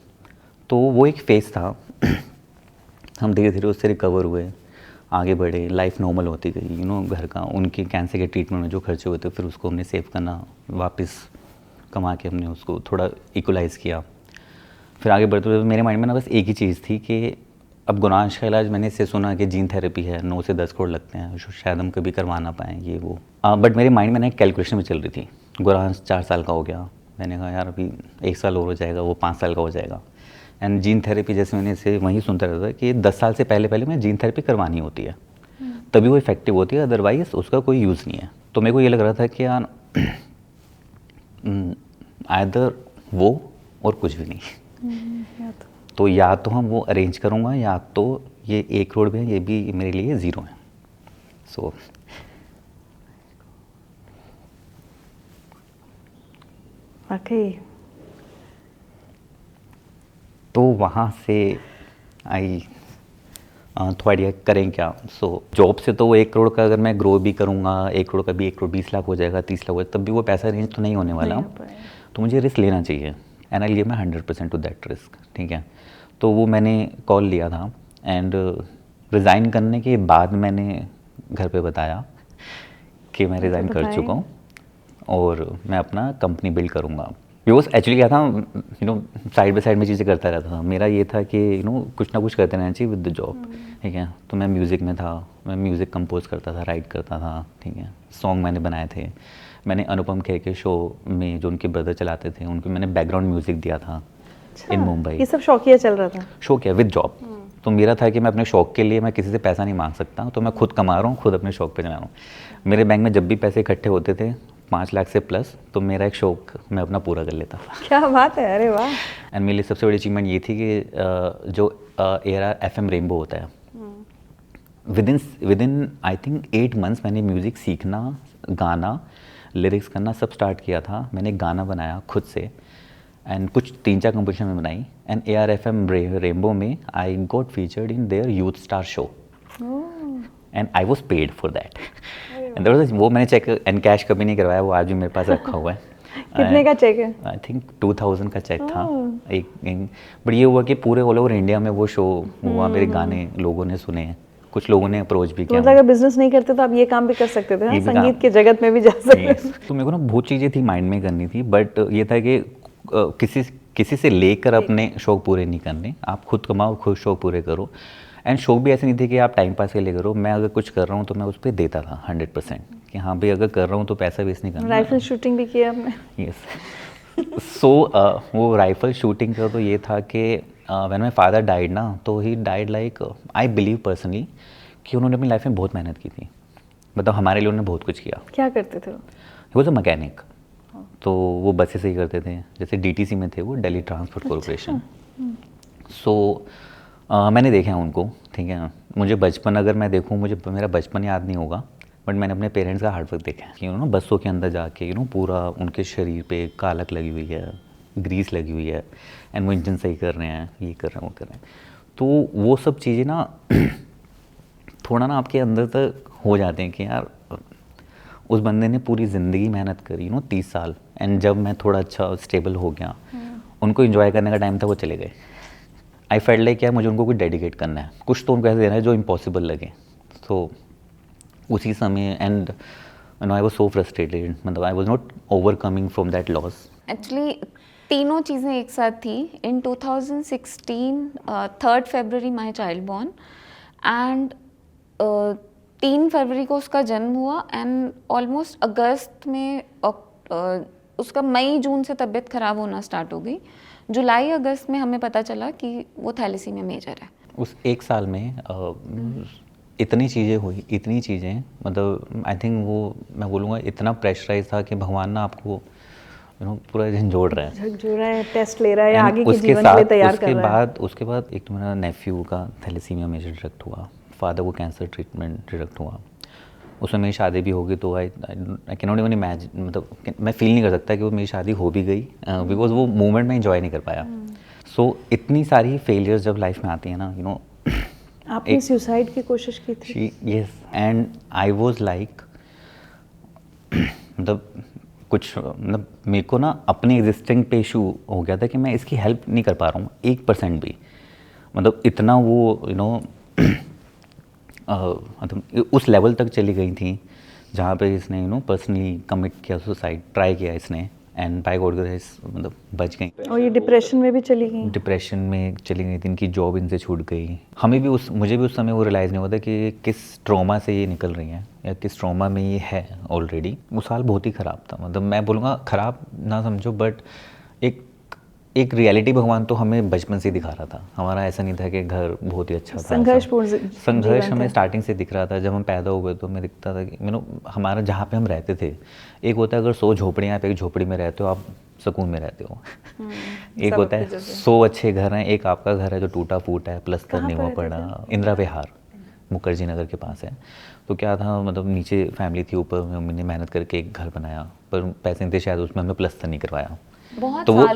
तो वो एक फेज़ था। हम धीरे धीरे उससे रिकवर हुए, आगे बढ़े, लाइफ नॉर्मल होती गई। घर का उनके कैंसर के ट्रीटमेंट में जो खर्चे हुए थे फिर उसको हमने सेव करना, वापस कमा के हमने उसको थोड़ा इक्वलाइज़ किया। फिर आगे बढ़ते हुए मेरे माइंड में बस एक ही चीज़ थी कि अब गुरांश का इलाज मैंने इससे सुना कि जीन थेरेपी है, 9 से 10 करोड़ लगते हैं, शायद हम कभी करवा ना पाएँ ये वो। बट मेरे माइंड में एक कैलकुलेशन में चल रही थी। गुरांश 4 साल का हो गया, मैंने कहा यार अभी 1 साल और हो जाएगा, वो 5 साल का हो जाएगा। एंड जीन थेरेपी जैसे मैंने इसे वहीं सुनता रहता था कि 10 साल से पहले मैं जीन थेरेपी करवानी होती है, तभी वो इफेक्टिव होती है, अदरवाइज उसका कोई यूज़ नहीं है। तो मेरे को ये लग रहा था कि यार आइदर वो और कुछ भी नहीं। तो या तो हम वो अरेंज करूँगा या तो ये 1 करोड़ भी है, ये भी मेरे लिए 0 है। सो तो वहाँ से आई तो आइडिया करें क्या। सो जॉब से तो वो 1 करोड़ का अगर मैं ग्रो भी करूँगा, 1 करोड़ का भी 1 करोड़ 20 लाख हो जाएगा, 30 लाख हो जाएगा, तब भी वो पैसा अरेंज तो नहीं होने वाला। तो मुझे रिस्क लेना चाहिए and I give my 100% to that risk, ठीक है। तो वो मैंने कॉल लिया था एंड रिज़ाइन करने के बाद मैंने घर पे बताया कि मैं रिज़ाइन कर चुका हूँ और मैं अपना कंपनी बिल्ड करूँगा। बिकॉज एक्चुअली क्या था, साइड बाई साइड में चीज़ें करता रहता था। मेरा ये था कि कुछ ना कुछ करते रहना चाहिए विद द जॉब, ठीक है। तो मैं म्यूज़िक में था, मैं म्यूज़िक कंपोज करता था, राइट करता था, ठीक है। सॉन्ग मैंने बनाए थे, मैंने अनुपम खेर के शो में जो उनके ब्रदर चलाते थे उनको मैंने बैकग्राउंड म्यूज़िक दिया था इन मुंबई। ये सब शौकिया चल रहा था, शौक है विद जॉब। तो मेरा था कि मैं अपने शौक के लिए मैं किसी से पैसा नहीं मांग सकता, तो मैं खुद कमा रहा हूँ, खुद अपने शौक पे चला रहा हूँ। मेरे बैंक में जब भी पैसे इकट्ठे होते थे 5 लाख से प्लस, तो मेरा एक शौक मैं अपना पूरा कर लेता था। क्या बात है, अरे वाह। एंड मेरे लिए सबसे बड़ी अचीवमेंट ये थी कि जो ARR FM रेनबो होता है, with in I think 8 months मैंने म्यूज़िक सीखना, गाना, लिरिक्स करना सब स्टार्ट किया था। मैंने गाना बनाया खुद से एंड कुछ 3-4 कंपोजिशन में बनाई एंड ARR FM रेनबो में I got featured in their youth star show and I was paid for that. वो मैंने चेक एंड कैश कभी नहीं करवाया, वो आज भी मेरे पास रखा हुआ है। कितने का चेक है? आई थिंक 2000 का चेक था एक। बट ये हुआ कि पूरे ऑल ओवर इंडिया में वो शो हुआ, मेरे गाने लोगों ने सुने हैं, कुछ लोगों ने अप्रोच भी किया। मतलब अगर बिजनेस नहीं करते तो आप ये काम भी कर सकते थे, हाँ? ये भी संगीत काम- के जगत में भी जा सकते थे। तो मेरे को ना बहुत चीज़ें थी माइंड में करनी थी, बट ये था कि किसी से लेकर अपने शौक पूरे नहीं करने, आप खुद कमाओ, खुद शौक पूरे करो। एंड शौक भी ऐसे नहीं थे कि आप टाइम पास के लिए करो, मैं अगर कुछ कर रहा हूँ तो मैं उस पर देता था 100% कि हाँ भाई अगर कर रहा हूँ तो पैसा वेस्ट नहीं करना। राइफल शूटिंग भी किया आपने? यस। सो वो राइफल शूटिंग का तो ये था कि व्हेन माय फादर डाइड ना, तो he died like, I believe personally कि उन्होंने अपनी लाइफ में बहुत मेहनत की थी, मतलब हमारे लिए उन्होंने बहुत कुछ किया। क्या करते थे वो? ही वॉज अ मैकेनिक, तो वो बसेस ही करते थे, जैसे डीटीसी में थे वो, दिल्ली ट्रांसपोर्ट कॉरपोरेशन। सो मैंने देखा है उनको, ठीक है। मुझे बचपन अगर मैं देखूँ, मुझे मेरा बचपन याद नहीं होगा, बट मैंने अपने पेरेंट्स का हार्डवर्क देखा है कि बसों के अंदर जाके पूरा उनके शरीर पे कालक लगी हुई है, ग्रीस लगी हुई है, एंड वो इंजन सही कर रहे हैं, ये कर रहे हैं, वो कर रहे हैं। तो वो सब चीज़ें ना थोड़ा ना आपके अंदर तक हो जाते हैं कि यार उस बंदे ने पूरी ज़िंदगी मेहनत करी 30 साल, एंड जब मैं थोड़ा अच्छा स्टेबल हो गया, उनको एंजॉय करने का टाइम था, वो चले गए। आई फेल्ट लाइक क्या मुझे उनको कुछ डेडिकेट करना है, कुछ तो उनको ऐसे देना है जो इम्पॉसिबल लगे। तो उसी समय and I was so frustrated, मतलब I was not overcoming from that loss. Actually तीनों चीज़ें एक साथ थी। In 2016 3rd February my child born, and 3 फरवरी को उसका जन्म हुआ, एंड ऑलमोस्ट अगस्त में उसका मई जून से तबीयत ख़राब होना स्टार्ट हो गई। जुलाई अगस्त में हमें पता चला कि वो थैलेसीमिया मेजर है। उस एक साल में इतनी चीज़ें हुई, इतनी चीज़ें, मतलब आई थिंक वो मैं बोलूँगा इतना प्रेशराइज था कि भगवान ना आपको पूरा झंझोड़ रहा है, झकझोर रहा है, टेस्ट ले रहा है, And आगे के उसके जीवन के लिए साथ तैयार कर रहा है। उसके बाद एक तो मेरा नेफ्यू का थैलेसीमिया मेजर डिटेक्ट हुआ, फादर को कैंसर ट्रीटमेंट डिटेक्ट हुआ, उसमें मेरी शादी भी होगी। तो I can not even imagine, मतलब मैं फील नहीं कर सकता कि वो मेरी शादी हो भी गई, बिकॉज वो मोमेंट में इंजॉय नहीं कर पाया। सो इतनी सारी फेलियर्स जब लाइफ में आती है ना, आपने सुसाइड की कोशिश की थी? Yes, and I was like, मतलब कुछ, मतलब मेरे को ना अपने एग्जिस्टिंग पे इशू हो गया था कि मैं इसकी हेल्प नहीं कर पा रहा हूँ 1% भी, मतलब इतना वो मतलब उस लेवल तक चली गई थी जहाँ पे इसने पर्सनली कमिट किया, सुसाइड ट्राई किया इसने, एंड बाय गॉड ग्रेस मतलब बच गई। और ये डिप्रेशन में भी चली गई? डिप्रेशन में चली गई थी, इनकी जॉब इनसे छूट गई। मुझे भी उस समय वो रियलाइज़ नहीं होता कि किस ट्रॉमा से ये निकल रही हैं या किस ट्रॉमा में ये है ऑलरेडी। वो साल बहुत ही ख़राब था, मतलब मैं बोलूँगा ख़राब ना समझो, बट एक रियलिटी भगवान तो हमें बचपन से ही दिखा रहा था। हमारा ऐसा नहीं था कि घर बहुत ही अच्छा था, संघर्ष हमें स्टार्टिंग से दिख रहा था। जब हम पैदा हुए तो हमें दिखता था कि हमारा जहाँ पे हम रहते थे, एक होता है अगर 100 झोपड़ियाँ आप एक झोपड़ी में रहते हो, आप सुकून में रहते हो। एक होता है 100 अच्छे घर हैं, एक आपका घर है जो टूटा फूटा है, प्लस्तर नहीं हुआ पड़ा, इंदिरा विहार मुखर्जी नगर के पास है। तो क्या था, मतलब नीचे फैमिली थी, ऊपर मम्मी ने मेहनत करके एक घर बनाया, पर पैसे नहीं थे शायद, उसमें हमने प्लस्तर नहीं करवाया। तो वो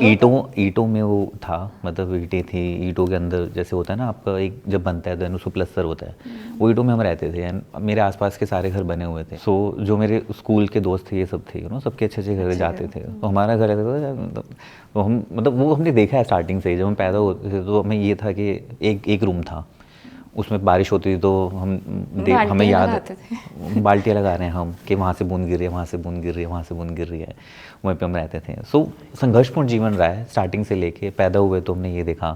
ईंटों में वो था, मतलब ईंटें थी, ईंटों के अंदर जैसे होता है ना आपका एक जब बनता है तो उसको प्लस्तर होता है, वो ईंटों में हम रहते थे। एंड मेरे आसपास के सारे घर बने हुए थे। सो जो मेरे स्कूल के दोस्त थे ये सब थे, सबके अच्छे अच्छे घर जाते थे। तो हमारा घर रहता था, तो हम मतलब वो हमने देखा है स्टार्टिंग से ही। जब हम पैदा होते थे तो हमें ये था कि एक रूम था, उसमें बारिश होती थी तो हमें याद बाल्टियाँ लगा रहे हैं हम कि वहाँ से बूंद गिर रही है, वहाँ से बूंद गिर रही है, वहाँ से बूंद गिर रही है, वहीं पे हम रहते थे। सो संघर्षपूर्ण जीवन रहा है स्टार्टिंग से लेके। पैदा हुए तो हमने ये देखा,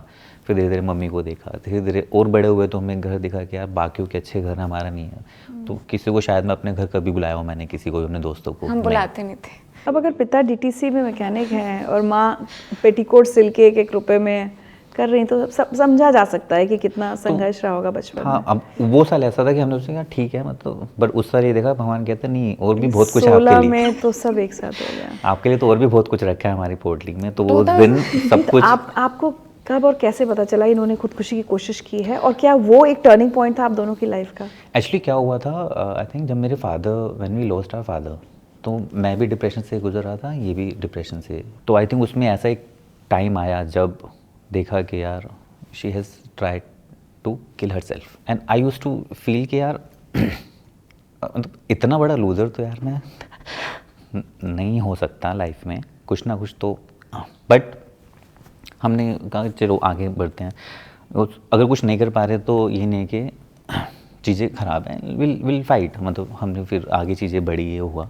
फिर धीरे धीरे मम्मी को देखा, धीरे धीरे और बड़े हुए तो हमें घर दिखा कि यार बाकियों के अच्छे घर हमारा नहीं है। तो किसी को शायद मैं अपने घर कभी बुलाया हो, मैंने किसी को, अपने दोस्तों को हम बुलाते नहीं थे। अब अगर पिता डीटीसी में मैकेनिक हैं और माँ पेटीकोट सिल के 1-1 रुपए में कर रही, तो समझा जा सकता है कि कितना संघर्ष रहा होगा बचपन में। हाँ, अब वो साल ऐसा था कि हमने सोचा ठीक है, मतलब बट उस साल ये देखा भगवान कहता नहीं और भी बहुत कुछ है आपके लिए। में तो सब एक साथ हो गया आपके लिए, तो और भी बहुत कुछ रखा है हमारी पोर्टली में। तो वो दिन सब कुछ आपको कब और कैसे पता चला इन्होंने खुदकुशी की कोशिश की है, और क्या वो एक टर्निंग पॉइंट था आप दोनों की लाइफ का? एक्चुअली क्या हुआ था, आई थिंक जब मेरे father, when we lost our father, तो मैं भी डिप्रेशन से गुजर रहा था, ये भी डिप्रेशन से। तो आई थिंक उसमें ऐसा एक टाइम आया जब देखा कि यार she has tried to kill herself, and I use to feel कि यार मतलब इतना बड़ा लूज़र तो यार मैं नहीं हो सकता लाइफ में, कुछ ना कुछ तो। बट हमने कहा चलो आगे बढ़ते हैं, अगर कुछ नहीं कर पा रहे तो ये नहीं कि चीज़ें ख़राब हैं, विल फाइट, मतलब हमने फिर आगे चीज़ें बढ़ी, ये हुआ।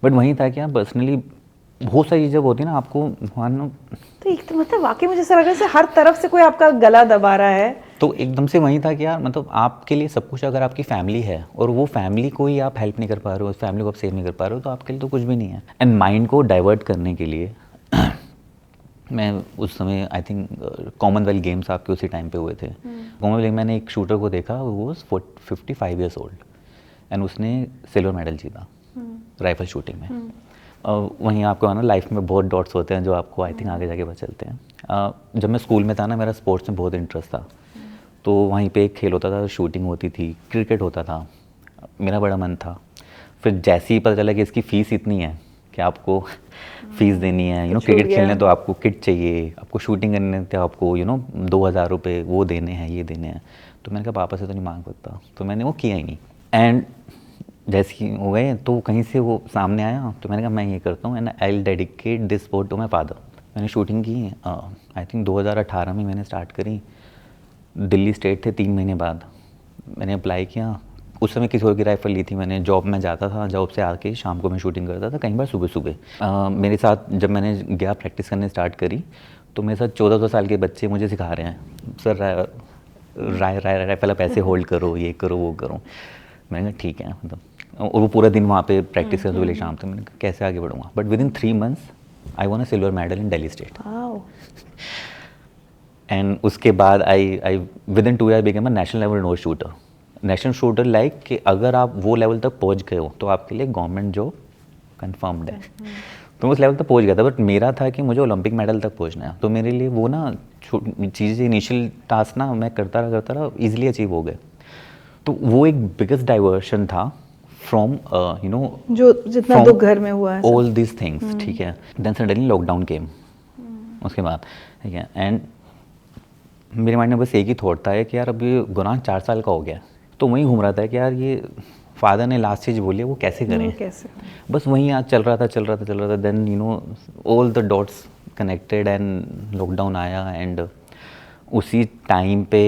बट वहीं था कि यार पर्सनली बहुत सारी चीज़ें होती है ना, आपको मानो तो एक तो मतलब वाकई मुझे ऐसा लग रहा है जैसे हर तरफ से कोई आपका गला दबा रहा है। तो एकदम से वहीं था कि यार मतलब आपके लिए सब कुछ, अगर आपकी फैमिली है और वो फैमिली को ही आप हेल्प नहीं कर पा रहे हो, उस फैमिली को आप सेव नहीं कर पा रहे हो, तो आपके लिए तो कुछ भी नहीं है। एंड माइंड को डाइवर्ट करने के लिए मैं उस समय आई थिंक कॉमनवेल्थ गेम्स आपके उसी टाइम पे हुए थे। कॉमनवेल्थ मैंने एक शूटर को देखा, वो वाज 55 ईयर्स ओल्ड एंड उसने सिल्वर मेडल जीता राइफल शूटिंग में। वहीं आपको ना लाइफ में बहुत डॉट्स होते हैं जो आपको आई थिंक आगे जाके पता चलते हैं। जब मैं स्कूल में था ना, मेरा स्पोर्ट्स में बहुत इंटरेस्ट था, तो वहीं पे एक खेल होता था, शूटिंग होती थी, क्रिकेट होता था, मेरा बड़ा मन था। फिर जैसे ही पता चला कि इसकी फ़ीस इतनी है कि आपको फ़ीस देनी है, क्रिकेट खेलने तो आपको किट चाहिए, आपको शूटिंग करने तो आपको 2,000 रुपये वो देने हैं, ये देने हैं, तो मैंने कहा पापा से तो नहीं मांग सकता, तो मैंने वो किया ही नहीं। एंड जैसे ही हो गए तो कहीं से वो सामने आया, तो मैंने कहा मैं ये करता हूँ and I will dedicate this sport to my father. मैंने शूटिंग की, आई थिंक 2018 में मैंने स्टार्ट करी। दिल्ली स्टेट थे 3 महीने बाद मैंने अप्लाई किया। उस समय किसी और की राइफल ली थी मैंने, जॉब में जाता था, जॉब से आके शाम को मैं शूटिंग करता था, कई बार सुबह सुबह। मेरे साथ जब मैंने गया प्रैक्टिस करने स्टार्ट करी, तो मेरे साथ 14 साल के बच्चे मुझे सिखा रहे हैं, सर राइफल आप ऐसे होल्ड करो, ये करो, वो करो। मैंने कहा ठीक है, मतलब और वो पूरा दिन वहाँ पे प्रैक्टिस करते हुए शाम तक। मैंने कहा कैसे आगे बढ़ूँगा, but within 3 months I won a silver medal in Delhi state. And उसके बाद I within 2 year became a national level nose shooter. National shooter like कि अगर आप वो लेवल तक पहुंच गए हो तो आपके लिए गवर्नमेंट जॉब कंफर्म्ड है। तो मैं उस लेवल तक पहुंच गया था, बट मेरा था कि मुझे ओलंपिक मेडल तक पहुंचना है। तो मेरे लिए वो ना चीज़ें, इनिशियल टास्क ना मैं करता रहा ईजिली अचीव हो गए। तो वो एक बिगेस्ट डाइवर्शन था फ्रॉम जो जितना दुख घर में हुआ है, ऑल दिस थिंग्स, ठीक है। देन सडनली लॉकडाउन केम उसके बाद, ठीक है। एंड मेरे माइंड में बस एक ही थॉट था कि यार अभी गुनाह 4 साल का हो गया, तो वहीं घूम रहा था कि यार ये फादर ने लास्ट चीज़ बोली है वो कैसे करें, कैसे? बस वहीं आज चल रहा था। Then all the dots connected and lockdown आया एंड उसी टाइम पे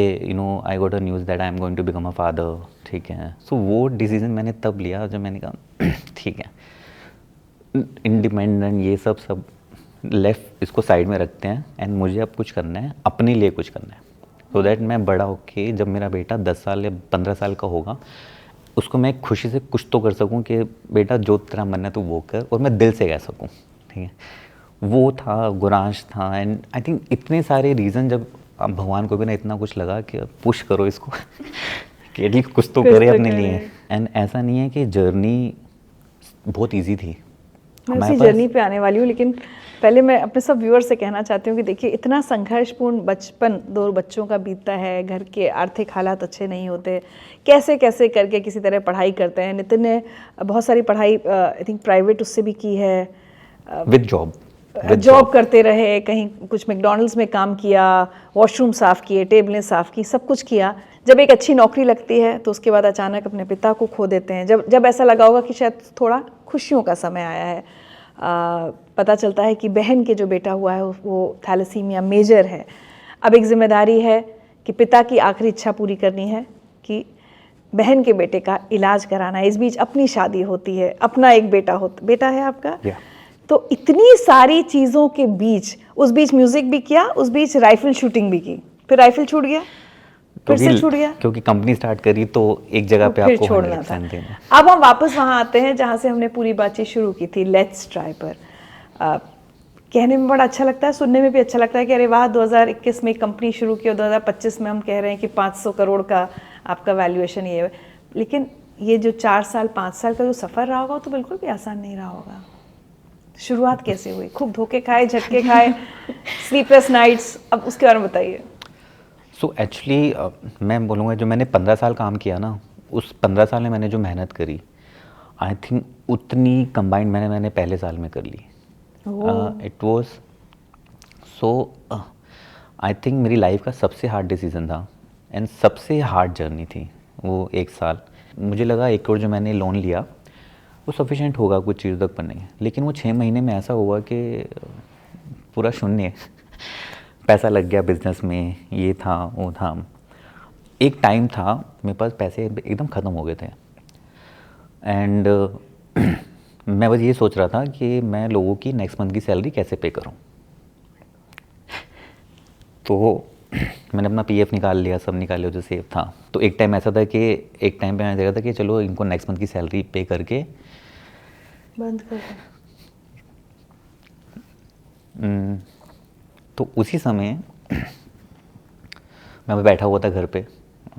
I got a news that I am going to become a father, ठीक है। सो वो डिसीजन मैंने तब लिया जब मैंने कहा ठीक है, इंडिपेंडेंट ये सब लेफ्ट, इसको साइड में रखते हैं एंड मुझे अब कुछ करना है, अपने लिए कुछ करना है, सो दैट मैं बड़ा होके जब मेरा बेटा 10 साल या 15 साल का होगा, उसको मैं खुशी से कुछ तो कर सकूं कि बेटा जो तेरा मन है तो वो कर, और मैं दिल से कह सकूं, ठीक है। वो था, गुरांश था। एंड आई थिंक इतने सारे रीज़न, जब अब भगवान को भी ना इतना कुछ लगा कि पुश करो इसको कि एटलीस्ट कुछ तो करे अपने लिए। एंड ऐसा नहीं है कि जर्नी बहुत ईजी थी, मैं उसी जर्नी पे आने वाली हूँ, लेकिन पहले मैं अपने सब व्यूअर्स से कहना चाहती हूँ कि देखिए इतना संघर्षपूर्ण बचपन 2 बच्चों का बीतता है, घर के आर्थिक हालात अच्छे नहीं होते, कैसे कैसे करके किसी तरह पढ़ाई करते हैं। नितिन ने बहुत सारी पढ़ाई आई थिंक प्राइवेट उससे भी की है, विद जॉब करते रहे, कहीं कुछ मैकडॉनल्ड्स में काम किया, वॉशरूम साफ़ किए, टेबलें साफ़ की, सब कुछ किया। जब एक अच्छी नौकरी लगती है तो उसके बाद अचानक अपने पिता को खो देते हैं। जब ऐसा लगा होगा कि शायद थोड़ा खुशियों का समय आया है, पता चलता है कि बहन के जो बेटा हुआ है वो थैलेसीमिया मेजर है। अब एक जिम्मेदारी है कि पिता की आखिरी इच्छा पूरी करनी है कि बहन के बेटे का इलाज कराना है। इस बीच अपनी शादी होती है, अपना एक बेटा है आपका। तो इतनी सारी चीज़ों के बीच, उस बीच म्यूजिक भी किया, उस बीच राइफल शूटिंग भी की, फिर राइफल छूट गया, फिर से छूट गया, क्योंकि कंपनी स्टार्ट करी तो एक जगह पे आपको छोड़ना था। अब हम वापस वहाँ आते हैं जहाँ से हमने पूरी बातचीत शुरू की थी, लेट्स ट्राई पर। कहने में बड़ा अच्छा लगता है, सुनने में भी अच्छा लगता है कि अरे वाह, 2021 में कंपनी शुरू की और 2025 में हम कह रहे हैं कि 500 करोड़ का आपका वैल्यूएशन ये है। लेकिन ये जो 4 साल 5 साल का जो सफ़र रहा होगा तो बिल्कुल भी आसान नहीं रहा होगा। शुरुआत कैसे हुई? खूब धोखे खाए, झटके खाए, स्लीपलेस नाइट्स, अब उसके बारे में बताइए। सो एक्चुअली मैं बोलूँगा जो मैंने 15 साल काम किया ना, उस 15 साल में मैंने जो मेहनत करी, आई थिंक उतनी कंबाइंड मैंने पहले साल में कर ली। It was so, I think मेरी लाइफ का सबसे हार्ड डिसीजन था एंड सबसे हार्ड जर्नी थी वो 1 साल। मुझे लगा 1 करोड़ जो मैंने लोन लिया वो सफिशिएंट होगा कुछ चीज़ तक पढ़ने, लेकिन वो 6 महीने में ऐसा हुआ कि पूरा शून्य पैसा लग गया बिजनेस में, ये था वो था। एक टाइम था मेरे पास पैसे एकदम ख़त्म हो गए थे एंड मैं बस ये सोच रहा था कि मैं लोगों की नेक्स्ट मंथ की सैलरी कैसे पे करूं। तो मैंने अपना पीएफ निकाल लिया, सब निकाल लिया जो सेव था। तो एक टाइम ऐसा था कि एक टाइम पे मैंने देखा था कि चलो इनको नेक्स्ट मंथ की सैलरी पे करके बंद कर तो उसी समय मैं बैठा हुआ था घर पे,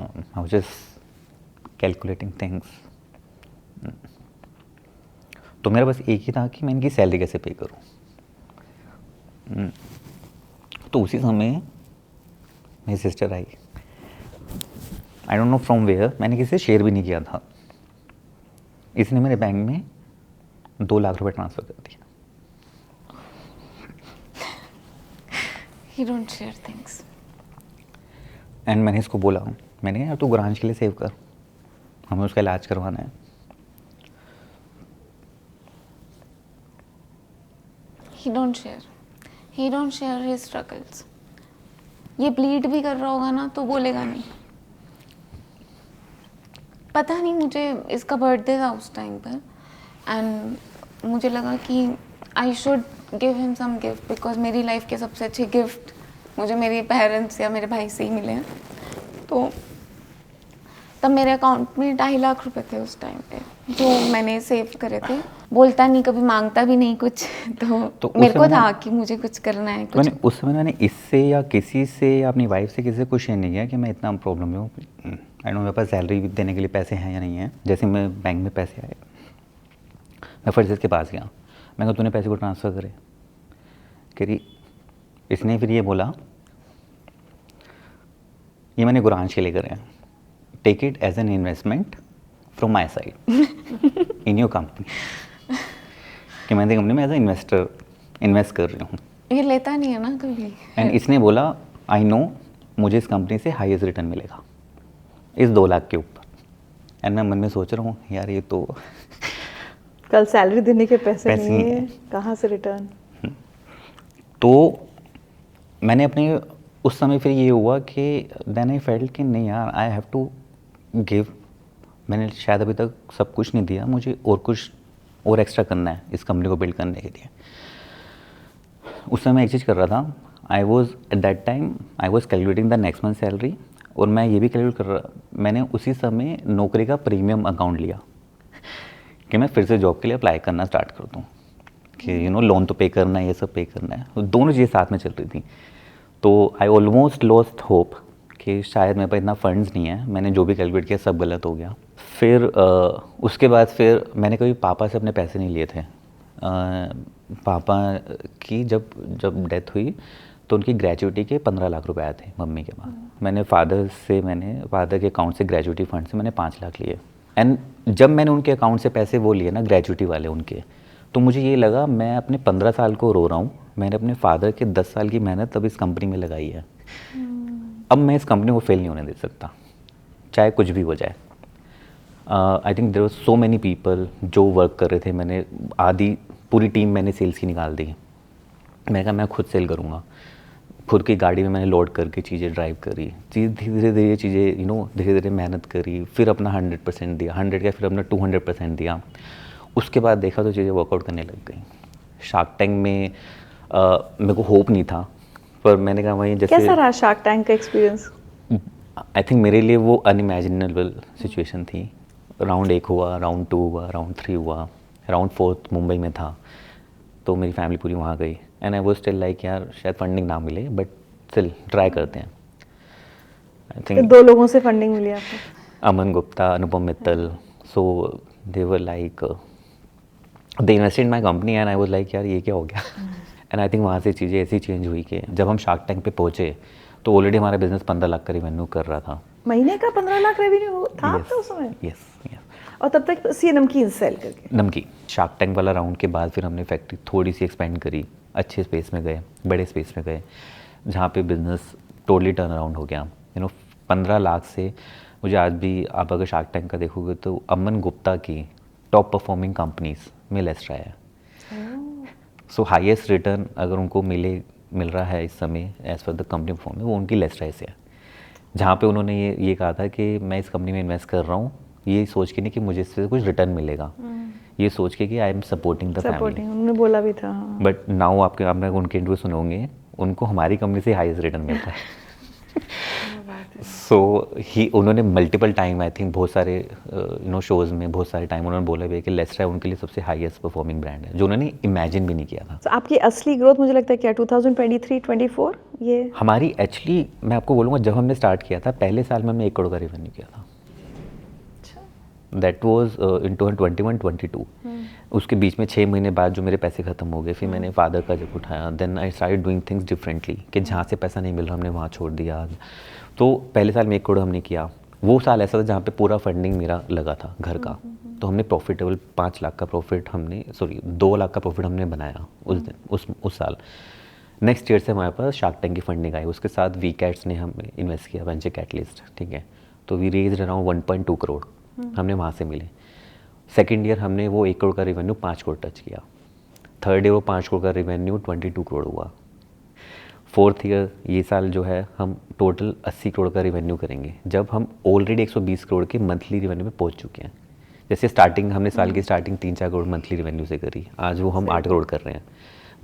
I was just calculating things. तो मेरा बस एक ही था कि मैं इनकी सैलरी कैसे पे करूं। तो उसी समय मेरी सिस्टर आई, I don't know from where, मैंने किसी से शेयर भी नहीं किया था। इसने मेरे बैंक में 2 लाख रुपए ट्रांसफ़र कर दिया। You don't share things. And मैंने इसको बोला, मैंने कहा यार तू ग्रांच के लिए सेव कर, हमें उसका इलाज करवाना है। He don't share. He don't share his struggles. ये ब्लीड भी कर रहा होगा ना तो बोलेगा नहीं। पता नहीं, मुझे इसका बर्थडे था उस टाइम पर एंड मुझे लगा कि I should give him some gift because मेरी लाइफ के सबसे अच्छे गिफ्ट मुझे मेरे पेरेंट्स या मेरे भाई से ही मिले हैं। तो तब मेरे अकाउंट में 2.5 लाख रुपए थे उस टाइम पे जो मैंने सेव करे थे। बोलता नहीं, कभी मांगता भी नहीं कुछ। तो उस मेरे को समय था कि मुझे कुछ करना है कुछ। मैंने उस समय मैंने इससे या किसी से या अपनी वाइफ से किसी से कुछ शेयर नहीं किया कि मैं इतना प्रॉब्लम में हूँ। आई नो मेरे पास सैलरी देने के लिए पैसे हैं या नहीं है। जैसे मैं बैंक में पैसे आए, मैं फर्जेस के पास गया, मैं कहा तूने पैसे को ट्रांसफ़र करे करी। इसने फिर ये बोला ये मैंने गुरांश के लिए करे, take it as an investment from my side in your company, कि मैं कंपनी में एज ए इन्वेस्टर इन्वेस्ट कर रही हूँ। ये लेता नहीं है ना कभी। एंड इसने बोला आई नो मुझे इस कंपनी से हाईएस्ट रिटर्न मिलेगा इस 2 लाख के ऊपर। एंड मैं मन में सोच रहा हूँ यार ये तो कल सैलरी देने के पैसे पैसे नहीं नहीं है, है। कहाँ से रिटर्न। तो मैंने अपने उस समय फिर ये हुआ कि देन आई फेल्ट कि नहीं यार आई हैव टू गिव। मैंने शायद अभी तक सब कुछ नहीं दिया, मुझे और कुछ और एक्स्ट्रा करना है इस कंपनी को बिल्ड करने के लिए। उस समय एक चीज़ कर रहा था, I was at that time I was calculating the next month salary, और मैं ये भी कैलकुलेट कर रहा, मैंने उसी समय नौकरी का प्रीमियम अकाउंट लिया कि मैं फिर से जॉब के लिए अप्लाई करना स्टार्ट कर दूँ, कि लोन तो पे करना है, ये सब पे करना है। तो दोनों चीज़ें साथ में चल रही थी। तो आई ऑलमोस्ट लॉस्ट होप कि शायद मेरे पास इतना फंड्स नहीं है, मैंने जो भी कैलकुलेट किया सब गलत हो गया। फिर उसके बाद फिर मैंने कभी पापा से अपने पैसे नहीं लिए थे। पापा की जब डेथ हुई तो उनकी ग्रेजुएटी के 15 लाख रुपए आए थे मम्मी के पास। मैंने फादर के अकाउंट से ग्रेजुएटी फंड से मैंने 5 लाख लिए। एंड जब मैंने उनके अकाउंट से पैसे वो लिए ना ग्रेजुएटी वाले उनके, तो मुझे ये लगा मैं अपने 15 साल को रो रहा हूँ, मैंने अपने फादर के 10 साल की मेहनत अब इस कंपनी में लगाई है। अब मैं इस कंपनी को फेल नहीं होने दे सकता, चाहे कुछ भी हो जाए। I think there was so many people जो वर्क कर रहे थे। मैंने आधी पूरी टीम मैंने सेल्स की निकाल दी। मैंने कहा मैं खुद सेल करूँगा, खुद की गाड़ी में मैंने लोड करके चीज़ें ड्राइव करी, धीरे धीरे चीज़ें धीरे धीरे मेहनत करी, फिर अपना 100% दिया, 100 का फिर अपना 200% दिया। उसके बाद देखा तो चीज़ें वर्कआउट करने लग गई। शार्क टैंक में मेरे को होप नहीं था, पर मैंने कहा वही जैसे कैसा रहा शार्क टैंक का एक्सपीरियंस। आई थिंक मेरे लिए वो अनइमेजिनेबल सिचुएशन थी। राउंड 1 हुआ, राउंड 2 हुआ, राउंड 3 हुआ, राउंड 4 मुंबई में था, तो मेरी फैमिली पूरी वहाँ गई। And I was still like यार शायद फंडिंग ना मिले बट स्टिल ट्राई करते हैं। आई थिंक 2 लोगों से फंडिंग मिली आपको। Aman Gupta, Anupam Mittal, so they were like they invested in my company and I was like यार ये क्या हो गया। एंड आई थिंक वहाँ से चीज़ें ऐसी चेंज हुई कि जब हम शार्क टैंक पे पहुँचे तो ऑलरेडी हमारा बिजनेस 15 लाख का रेवेन्यू कर रहा था। महीने का 15 लाख रेवेन्यू था आपका उस समय। यस। और तब तक सी नमकीन सेल करके। नमकीन शार्क टैंक वाला राउंड के बाद फिर हमने फैक्ट्री थोड़ी सी एक्सपेंड करी, अच्छे स्पेस में गए, बड़े स्पेस में गए, जहाँ पे बिजनेस टोटली टर्न अराउंड हो गया। 15 लाख से मुझे आज भी, आप अगर शार्क टैंक का देखोगे तो अमन गुप्ता की टॉप परफॉर्मिंग कंपनीज में लेस्ट्रा है। सो हाईएस्ट रिटर्न अगर उनको मिल रहा है इस समय as per the company performance, वो उनकी लेस्ट्रा से है, जहाँ पे उन्होंने ये कहा था कि मैं इस कंपनी में इन्वेस्ट कर रहा हूँ ये सोच के नहीं कि मुझे इससे कुछ रिटर्न मिलेगा, ये सोच के कि I am supporting the family. उन्होंने बोला भी था। बट नाउ आपने उनके इंटरव्यू सुनोगे, उनको हमारी कंपनी से हाईएस्ट रिटर्न मिल रहा है। सो उन्होंने मल्टीपल टाइम, आई थिंक बहुत सारे शोज़ में बहुत सारे टाइम उन्होंने बोला भी है कि लेस्ट्रा उनके लिए सबसे हाईएस्ट परफॉर्मिंग ब्रांड है, जो उन्होंने इमेजिन भी नहीं किया था। तो आपकी असली ग्रोथ मुझे लगता है क्या 2023-24 ये हमारी एक्चुअली मैं आपको बोलूँगा, जब हमने स्टार्ट किया था पहले साल में हमने 1 करोड़ का रेवेन्यू किया था। That was in 2021-22। उसके बीच में 6 महीने बाद जो मेरे पैसे ख़त्म हो गए, फिर मैंने फादर का जब उठाया, then I started doing things differently, कि जहाँ से पैसा नहीं मिल रहा हमने वहाँ छोड़ दिया। तो पहले साल में 1 करोड़ हमने किया। वो साल ऐसा था जहाँ पे पूरा फंडिंग मेरा लगा था घर का, तो हमने प्रॉफिटेबल 5 लाख का प्रॉफिट 2 लाख का प्रॉफिट हमने बनाया उस दिन, उस साल। नेक्स्ट ईयर से हमारे पास शार्क टैंक की फंडिंग आई, उसके साथ वी कैट्स ने हमें इन्वेस्ट किया, वेंचर कैटलिस्ट, ठीक है। तो वी रेज अराउंड 1.2 करोड़ हमने वहाँ से मिले। सेकेंड ईयर हमने वो 1 करोड़ का रेवेन्यू 5 करोड़ टच किया। थर्ड ईयर वो 5 करोड़ का रेवेन्यू 22 करोड़ हुआ। फोर्थ ईयर ये साल जो है हम टोटल 80 करोड़ का रेवेन्यू करेंगे, जब हम ऑलरेडी 120 करोड़ के मंथली रेवेन्यू में पहुंच चुके हैं। जैसे स्टार्टिंग हमने साल की स्टार्टिंग 3-4 करोड़ मंथली रेवेन्यू से करी, आज वो हम 8 करोड़ कर रहे हैं,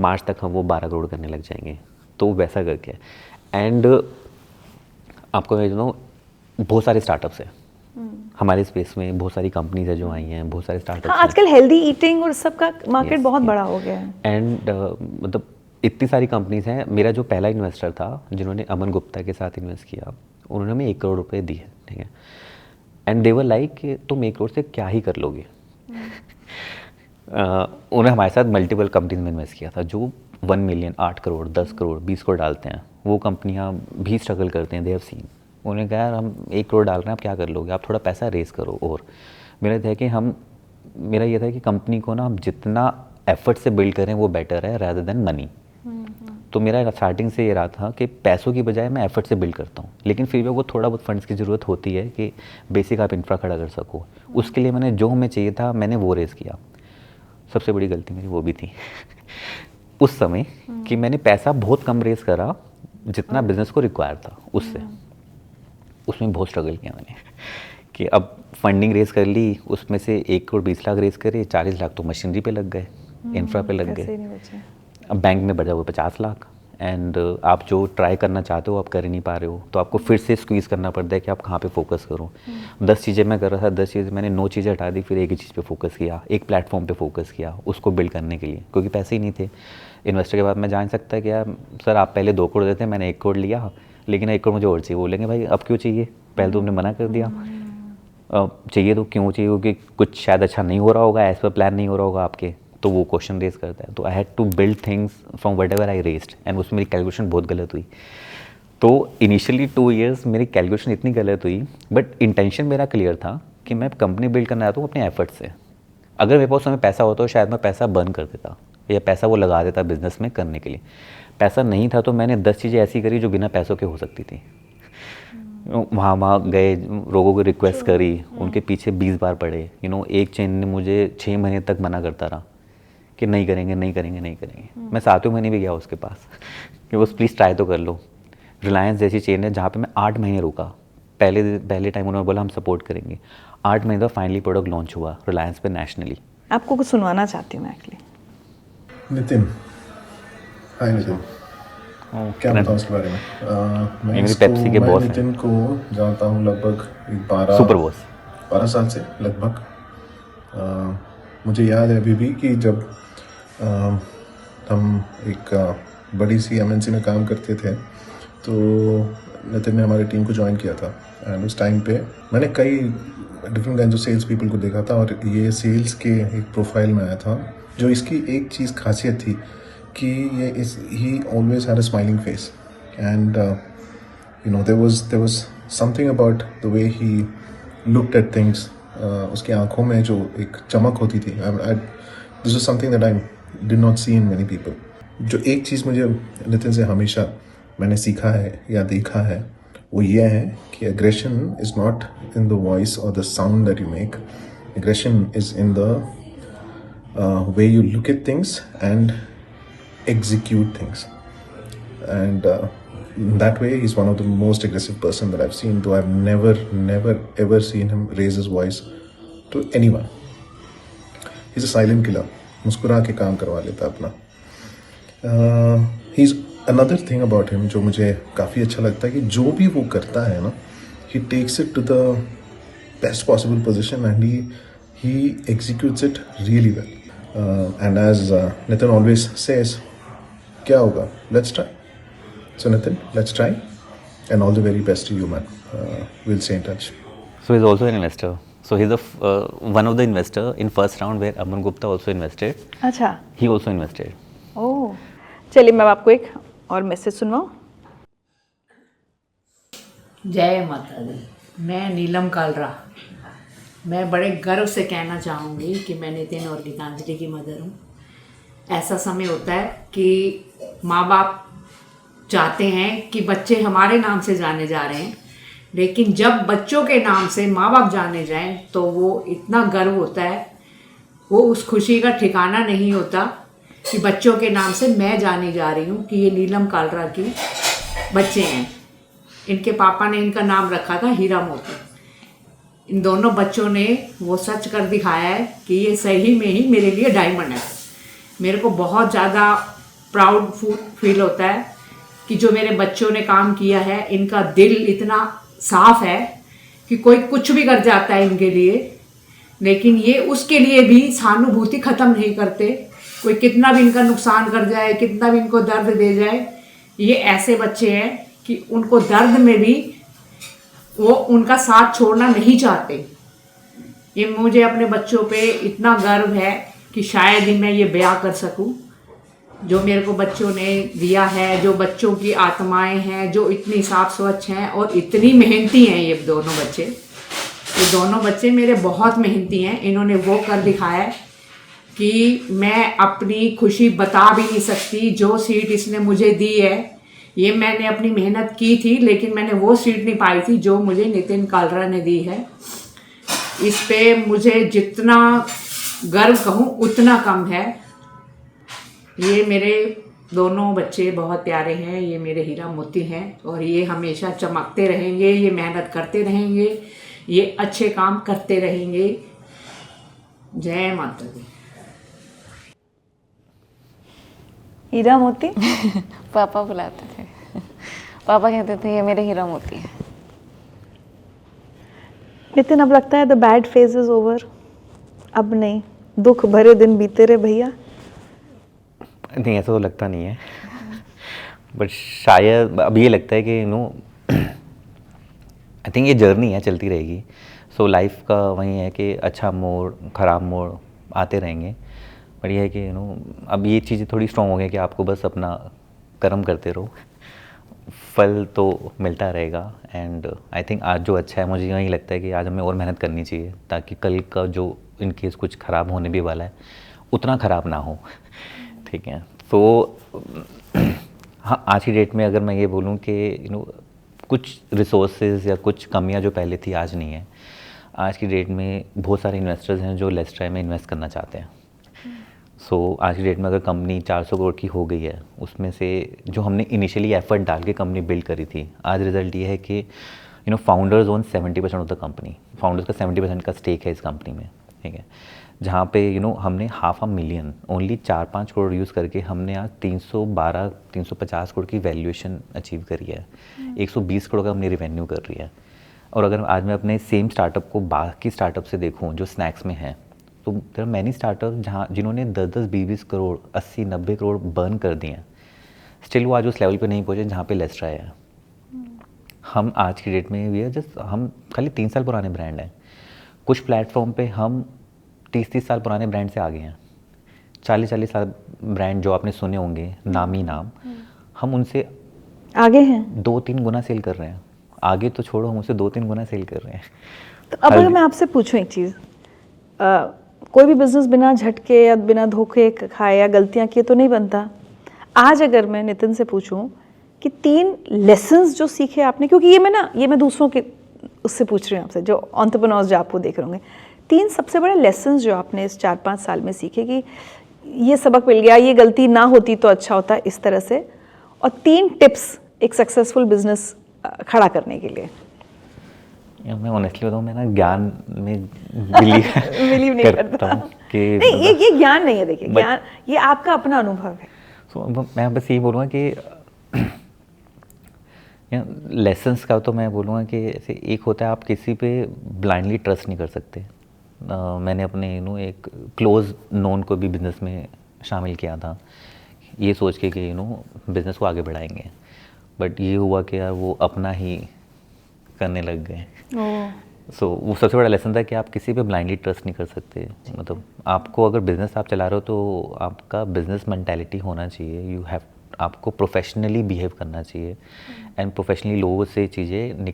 मार्च तक हम वो 12 करोड़ करने लग जाएंगे। तो वैसा करके एंड आपको मैं जानूँ बहुत सारे स्टार्टअप्स हैं हमारे स्पेस में, बहुत सारी कंपनीज है जो आई हैं, बहुत सारे स्टार्टअप्स। हाँ, आजकल हेल्दी ईटिंग और सबका मार्केट बहुत बड़ा हो गया है। एंड मतलब इतनी सारी कंपनीज हैं। मेरा जो पहला इन्वेस्टर था जिन्होंने अमन गुप्ता के साथ इन्वेस्ट किया, उन्होंने हमें 1 करोड़ रुपए दिए, ठीक है। एंड दे वर लाइक कि तुम 1 करोड़ से क्या ही कर लोगे। उन्होंने हमारे साथ मल्टीपल कंपनीज में इन्वेस्ट किया था जो 1 मिलियन, 8 करोड़, 10 करोड़, 20 करोड़ डालते हैं। वो कंपनियां भी स्ट्रगल करते हैं, दे हैव सीन। उन्होंने कहा यार हम 1 करोड़ डाल रहे हैं, आप क्या कर लोगे, आप थोड़ा पैसा रेस करो। और मेरा ये था कि कंपनी को ना हम जितना एफर्ट से बिल्ड करें वो बेटर है रादर देन मनी। तो मेरा स्टार्टिंग से ये रहा था कि पैसों की बजाय मैं एफर्ट से बिल्ड करता हूँ, लेकिन फिर भी वो थोड़ा बहुत फंड्स की ज़रूरत होती है कि बेसिक आप इंफ्रा खड़ा कर सको। उसके लिए मैंने जो हमें चाहिए था मैंने वो रेस किया। सबसे बड़ी गलती मेरी वो भी थी उस समय कि मैंने पैसा बहुत कम रेस करा जितना बिजनेस को रिक्वायर था उससे। उसमें बहुत स्ट्रगल किया मैंने कि अब फंडिंग रेस कर ली, उसमें से 1 करोड़ 20 लाख रेस करे, 40 लाख तो मशीनरी पे लग गए, इंफ्रा पे लग गए। अब बैंक में बचा हुआ 50 लाख एंड आप जो ट्राई करना चाहते हो आप कर ही नहीं पा रहे हो, तो आपको फिर से स्क्वीज़ करना पड़ता है कि आप कहाँ पे फोकस करो। 10 चीज़ें मैं कर रहा था, 10 चीज़ें मैंने 9 चीज़ें हटा दी, फिर एक ही चीज़ पे फोकस किया, एक प्लेटफॉर्म पे फोकस किया उसको बिल्ड करने के लिए, क्योंकि पैसे ही नहीं थे। इन्वेस्टर के बाद मैं जान सकता कि यार सर आप पहले 2 करोड़ देते, मैंने 1 करोड़ लिया, लेकिन 1 करोड़ मुझे और चाहिए। बोलेंगे भाई अब क्यों चाहिए, पहले तो हमने मना कर दिया। चाहिए तो क्यों चाहिए, क्योंकि कुछ शायद अच्छा नहीं हो रहा होगा, एज पर प्लान नहीं हो रहा होगा आपके, तो वो क्वेश्चन रेज करता है। तो I had to build things from whatever I raised and उसमें मेरी कैलकुलेशन बहुत गलत हुई। तो इनिशियली 2 इयर्स मेरी कैलकुलेशन इतनी गलत हुई, बट इंटेंशन मेरा क्लियर था कि मैं कंपनी बिल्ड करना चाहता हूँ अपने एफर्ट से। अगर मेरे पास समय पैसा होता तो शायद मैं पैसा बर्न कर देता या पैसा वो लगा देता बिजनेस में करने के लिए। पैसा नहीं था तो मैंने 10 चीज़ें ऐसी करी जो बिना पैसों के हो सकती थी। वहाँ गए, लोगों को रिक्वेस्ट करी, उनके पीछे 20 बार पड़े। एक चेन ने मुझे 6 महीने तक मना करता रहा कि नहीं करेंगे नहीं करेंगे नहीं करेंगे। मैं 7वें महीने भी गया उसके पास कि बस प्लीज़ ट्राई तो कर लो। रिलायंस जैसी चेन है जहाँ पे मैं 8 महीने रुका। पहले टाइम उन्होंने बोला हम सपोर्ट करेंगे, 8 महीने बाद फाइनली प्रोडक्ट लॉन्च हुआ रिलायंस पे नेशनली। आपको कुछ सुनवाना चाहती हूँ मैं एक्चुअली। नितिन, हाय नितिन, क्या बताऊँ उसके बारे में? मैं पेप्सी के बॉस नितिन को जानता हूँ लगभग 12 साल से लगभग। मुझे याद है अभी भी कि जब हम एक बड़ी सी MNC में काम करते थे तो नितिन ने हमारी टीम को ज्वाइन किया था। एंड उस टाइम पे मैंने कई different kind of sales people को देखा था और ये सेल्स के एक प्रोफाइल में आया था। जो इसकी एक चीज़ खासियत थी कि he always had a smiling face and there was something about the way he looked at things. उसकी आंखों में जो एक चमक होती थी, this was something that I did not see in many people. जो एक चीज़ मुझे नितिन से हमेशा मैंने सीखा है या देखा है वो ये है कि aggression is not in the voice और the sound that you make. Aggression is in the way you look at things and execute things, and that way he's one of the most aggressive person that I've seen, though I've never ever seen him raise his voice to anyone. He's a silent killer. मुस्कुरा के काम करवा लेता अपना. He's another thing about him जो मुझे काफ़ी अच्छा लगता है कि जो भी वो करता है ना, he takes it to the best possible position and he executes it really well. And as Nitin always says, क्या होगा? Let's try. So Nitin, let's try, and all the very best to you, man. We'll stay in touch. So he's also an investor. So he's one of the investor in first round where Aman Gupta also invested. अच्छा. He also invested. ओह, चलिए मैं आपको एक और message सुनवाऊँ. जय माता दी. मैं नीलम कालरा. मैं बड़े गर्व से कहना चाहूँगी कि मैं नितिन और गीतांजलि की मदर हूँ. ऐसा समय होता है कि माँ बाप चाहते हैं कि बच्चे हमारे नाम से जाने जा रहे हैं, लेकिन जब बच्चों के नाम से माँ बाप जाने जाएं तो वो इतना गर्व होता है, वो उस खुशी का ठिकाना नहीं होता कि बच्चों के नाम से मैं जानी जा रही हूँ कि ये नीलम कालरा की बच्चे हैं. इनके पापा ने इनका नाम रखा था हीरा मोती. इन दोनों बच्चों ने वो सच कर दिखाया है कि ये सही में ही मेरे लिए डायमंड है. मेरे को बहुत ज़्यादा प्राउड फील होता है कि जो मेरे बच्चों ने काम किया है, इनका दिल इतना साफ है कि कोई कुछ भी कर जाता है इनके लिए, लेकिन ये उसके लिए भी सहानुभूति ख़त्म नहीं करते. कोई कितना भी इनका नुकसान कर जाए, कितना भी इनको दर्द दे जाए, ये ऐसे बच्चे हैं कि उनको दर्द में भी वो उनका साथ छोड़ना नहीं चाहते. ये मुझे अपने बच्चों पे इतना गर्व है कि शायद ही मैं ये बयां कर सकूं. जो मेरे को बच्चों ने दिया है, जो बच्चों की आत्माएं हैं, जो इतनी साफ स्वच्छ हैं और इतनी मेहनती हैं ये दोनों बच्चे. ये दोनों बच्चे मेरे बहुत मेहनती हैं. इन्होंने वो कर दिखाया है कि मैं अपनी खुशी बता भी नहीं सकती. जो सीट इसने मुझे दी है, ये मैंने अपनी मेहनत की थी, लेकिन मैंने वो सीट नहीं पाई थी जो मुझे नितिन कालरा ने दी है. इस पे मुझे जितना गर्व कहूँ उतना कम है. ये मेरे दोनों बच्चे बहुत प्यारे हैं. ये मेरे हीरा मोती हैं और ये हमेशा चमकते रहेंगे. ये मेहनत करते रहेंगे. ये अच्छे काम करते रहेंगे. जय माता दी. हीरा मोती. पापा बुलाते थे. पापा कहते थे ये मेरे हीरा मोती है. नितिन, अब लगता है the bad phase is over. अब नहीं, दुख भरे दिन बीते रहे भैया. नहीं, ऐसा तो लगता नहीं है. बट शायद अब ये लगता है कि आई थिंक ये जर्नी है, चलती रहेगी. सो लाइफ का वही है कि अच्छा मोड़, ख़राब मोड़ आते रहेंगे. बट ये है कि अब ये चीज़ें थोड़ी स्ट्रॉन्ग हो गई कि आपको बस अपना कर्म करते रहो, फल तो मिलता रहेगा. एंड आई थिंक आज जो अच्छा है, मुझे यही लगता है कि आज हमें और मेहनत करनी चाहिए ताकि कल का जो इन केस कुछ ख़राब होने भी वाला है उतना ख़राब ना हो. ठीक है. तो हाँ, आज की डेट में अगर मैं ये बोलूँ कि कुछ रिसोर्सेज या कुछ कमियाँ जो पहले थी आज नहीं है. आज की डेट में बहुत सारे इन्वेस्टर्स हैं जो लेस टाइम में इन्वेस्ट करना चाहते हैं. आज की डेट में अगर कंपनी 400 करोड़ की हो गई है, उसमें से जो हमने इनिशियली एफर्ट डाल के कंपनी बिल्ड करी थी, आज रिजल्ट ये है कि founders own 70% of the company. Founders का 70% का स्टेक है इस कंपनी में. ठीक है. जहाँ पे हमने 500,000 ओनली 4-5 करोड़ यूज़ करके हमने आज 350 करोड़ की वैल्यूएशन अचीव करी है. 120 करोड़ का हमने रिवेन्यू कर रही है. और अगर आज मैं अपने सेम स्टार्टअप को बाकी स्टार्टअप से देखूँ जो स्नैक्स में है, तो देयर आर मैनी स्टार्टअप जिन्होंने 10-10, 20-20 करोड़, 80-90 करोड़ बर्न कर दिए हैं. स्टिल वो आज उस लेवल पे नहीं पहुँचे जहाँ पे लेस्ट्रा है. हम आज की डेट में भी है जस्ट हम खाली 3 साल पुराने ब्रांड हैं. कुछ प्लेटफॉर्म पे हम 30-30 साल पुराने ब्रांड से आगे हैं. 40-40 साल ब्रांड जो आपने सुने होंगे, नामी नाम, हम उनसे आगे हैं. 2-3 गुना सेल कर रहे हैं. आगे तो छोड़ो, हम उसे 2-3 गुना सेल कर रहे हैं. तो अब अगर मैं आपसे पूछूं एक चीज़, कोई भी बिजनेस बिना झटके या बिना धोखे खाए या गलतियां किए तो नहीं बनता. आज अगर मैं नितिन से पूछूं कि 3 लेसन्स जो सीखे आपने, क्योंकि ये मैं दूसरों के उससे पूछ रही हूँ आपसे, जो एंटरप्रेन्योर्स जो आपको देख रहे होंगे, 3 सबसे बड़े लेसन्स जो आपने इस 4-5 साल में सीखे कि ये सबक मिल गया, ये गलती ना होती तो अच्छा होता, इस तरह से, और 3 टिप्स एक सक्सेसफुल बिजनेस खड़ा करने के लिए। मैं ऑनेस्टली बताऊँ, मैं ना ज्ञान में बिलीव नहीं करता हूँ कि नहीं, ये ज्ञान नहीं है, देखिए ज्ञान ये आपका अपना अनुभव है। सो मैं बस यही बोलूँगा कि लेसन्स का तो मैं बोलूँगा कि ऐसे एक होता है, आप किसी पे ब्लाइंडली ट्रस्ट नहीं कर सकते। मैंने अपने एक क्लोज नोन को भी बिज़नेस में शामिल किया था, ये सोच के कि बिज़नेस को आगे बढ़ाएंगे, बट ये हुआ कि यार वो अपना ही करने लग गए। सो वो सबसे बड़ा लेसन था कि आप किसी पे ब्लाइंडली ट्रस्ट नहीं कर सकते। मतलब आपको अगर बिज़नेस आप चला रहे हो तो आपका बिज़नेस मेंटालिटी होना चाहिए, आपको प्रोफेशनली बिहेव करना चाहिए एंड प्रोफेशनली लोगों से चीज़ें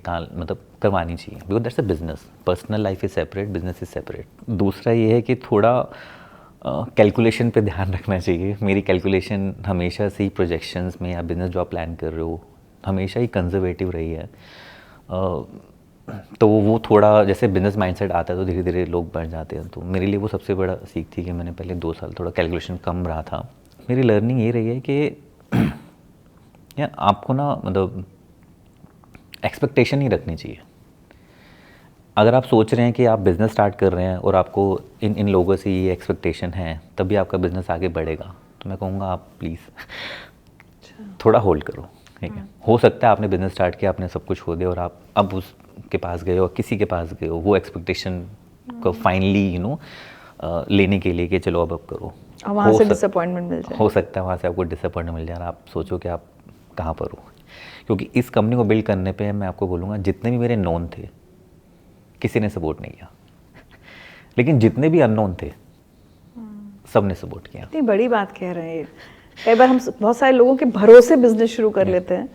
करवानी चाहिए, because that's a business. Personal life is separate, business is separate. दूसरा ये है कि थोड़ा कैलकुलेशन पे ध्यान रखना चाहिए। मेरी कैलकुलेशन हमेशा से ही प्रोजेक्शंस में या बिज़नेस जो आप प्लान कर रहे हो हमेशा ही कंजर्वेटिव रही है। तो वो थोड़ा जैसे बिज़नेस माइंडसेट आता है तो धीरे धीरे लोग बढ़ जाते हैं। तो मेरे लिए वो सबसे बड़ा सीख थी कि मैंने पहले 2 साल थोड़ा कैलकुलेशन कम रहा था। मेरी लर्निंग ये रही है कि या आपको ना एक्सपेक्टेशन ही रखनी चाहिए। अगर आप सोच रहे हैं कि आप बिज़नेस स्टार्ट कर रहे हैं और आपको इन लोगों से ये एक्सपेक्टेशन है तभी आपका बिज़नेस आगे बढ़ेगा, तो मैं कहूँगा आप प्लीज़ थोड़ा होल्ड करो, ठीक है। हो सकता है आपने बिज़नेस स्टार्ट किया, आपने सब कुछ खो दिया और आप अब उसके पास गए हो, किसी के पास गए हो वो एक्सपेक्टेशन को फाइनली लेने के लिए कि चलो अब करो, वहाँ से डिसअपॉइंटमेंट मिल जाए। हो सकता है वहाँ से आपको डिसअपॉइंटमेंट मिल जाए और आप सोचो कि आप कहाँ पर हो। क्योंकि इस कंपनी को बिल्ड करने पे मैं आपको बोलूँगा जितने भी मेरे नोन थे किसी ने सपोर्ट नहीं किया, लेकिन जितने भी अननोन थे सब ने सपोर्ट किया। इतनी बड़ी बात कह रहे हैं। कई बार हम बहुत सारे लोगों के भरोसे बिजनेस शुरू कर लेते हैं,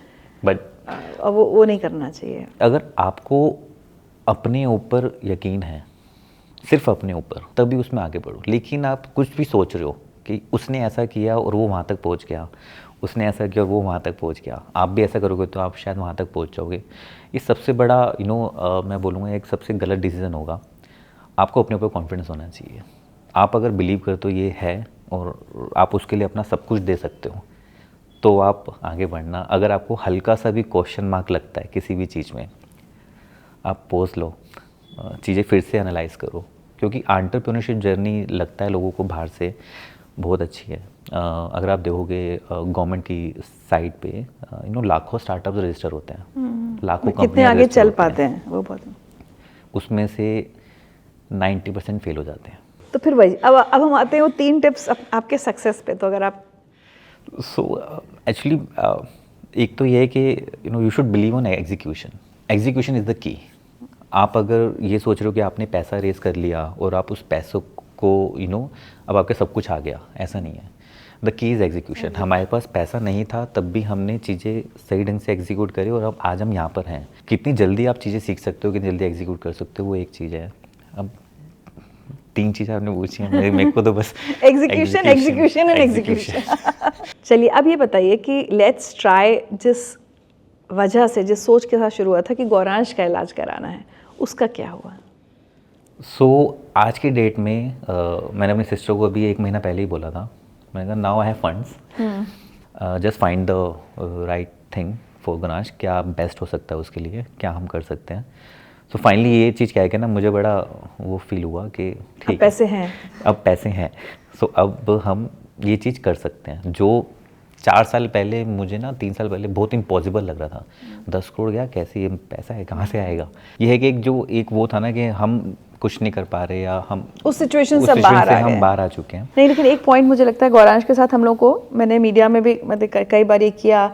बट वो नहीं करना चाहिए। अगर आपको अपने ऊपर यकीन है, सिर्फ अपने ऊपर, तभी उसमें आगे बढ़ो। लेकिन आप कुछ भी सोच रहे हो कि उसने ऐसा किया और वो वहाँ तक पहुँच गया, उसने ऐसा किया और वो वहाँ तक पहुँच गया, आप भी ऐसा करोगे तो आप शायद वहाँ तक पहुँच जाओगे। ये सबसे बड़ा मैं बोलूँगा एक सबसे गलत डिसीज़न होगा। आपको अपने ऊपर कॉन्फिडेंस होना चाहिए। आप अगर बिलीव करते हो ये है और आप उसके लिए अपना सब कुछ दे सकते हो तो आप आगे बढ़ना। अगर आपको हल्का सा भी क्वेश्चन मार्क लगता है किसी भी चीज़ में, आप पॉज लो, चीज़ें फिर से एनालाइज करो। क्योंकि एंटरप्रेन्योरशिप जर्नी लगता है लोगों को बाहर से बहुत अच्छी है। अगर आप देखोगे गवर्नमेंट की साइट पे लाखों स्टार्टअप्स रजिस्टर होते हैं, लाखों कितने आगे चल पाते हैं वो बहुत, उसमें से 90% फेल हो जाते हैं। तो फिर वही अब हम आते हैं वो 3 टिप्स आपके सक्सेस पे। तो अगर आप एक्चुअली एक तो ये है कि you should believe on execution. Execution is the key. आप अगर ये सोच रहे हो कि आपने पैसा रेस कर लिया और आप उस पैसों को अब आपके सब कुछ आ गया, ऐसा नहीं है। The key is execution. हमारे पास पैसा नहीं था तब भी हमने चीज़ें सही ढंग से एग्जीक्यूट करी और अब आज हम यहाँ पर हैं। कितनी जल्दी आप चीज़ें सीख सकते हो, कितनी जल्दी एग्जीक्यूट कर सकते हो, वो एक चीज़ है। अब 3 चीज़ें आपने पूछी हैं, मेरे को तो बस एग्जीक्यूशन एंड एग्जीक्यूशन। चलिए अब ये बताइए कि लेट्स ट्राई, जिस वजह से, जिस सोच के साथ शुरू हुआ था कि गौरांश का इलाज कराना है, उसका क्या हुआ? आज की डेट में मैंने अपनी सिस्टर को अभी 1 महीना पहले ही बोला था। मैंने कहा now I have funds, just find the right thing for Gauransh. क्या बेस्ट हो सकता है उसके लिए, क्या हम कर सकते हैं। तो फाइनली ये चीज़ क्या है कि ना मुझे बड़ा वो फील हुआ कि ठीक पैसे हैं, अब पैसे हैं। अब हम ये चीज़ कर सकते हैं जो 4 साल पहले मुझे ना 3 साल पहले बहुत इम्पॉसिबल लग रहा था। 10 करोड़ गया, कैसे ये पैसा है, कहाँ से आएगा। ये है कि एक वो था ना कि हम कुछ नहीं कर पा रहे या हम उस सिचुएशन से बाहर आ चुके हैं। नहीं, लेकिन एक पॉइंट मुझे लगता है गौरांश के साथ हम लोग को, मैंने मीडिया में भी कई बार ये किया,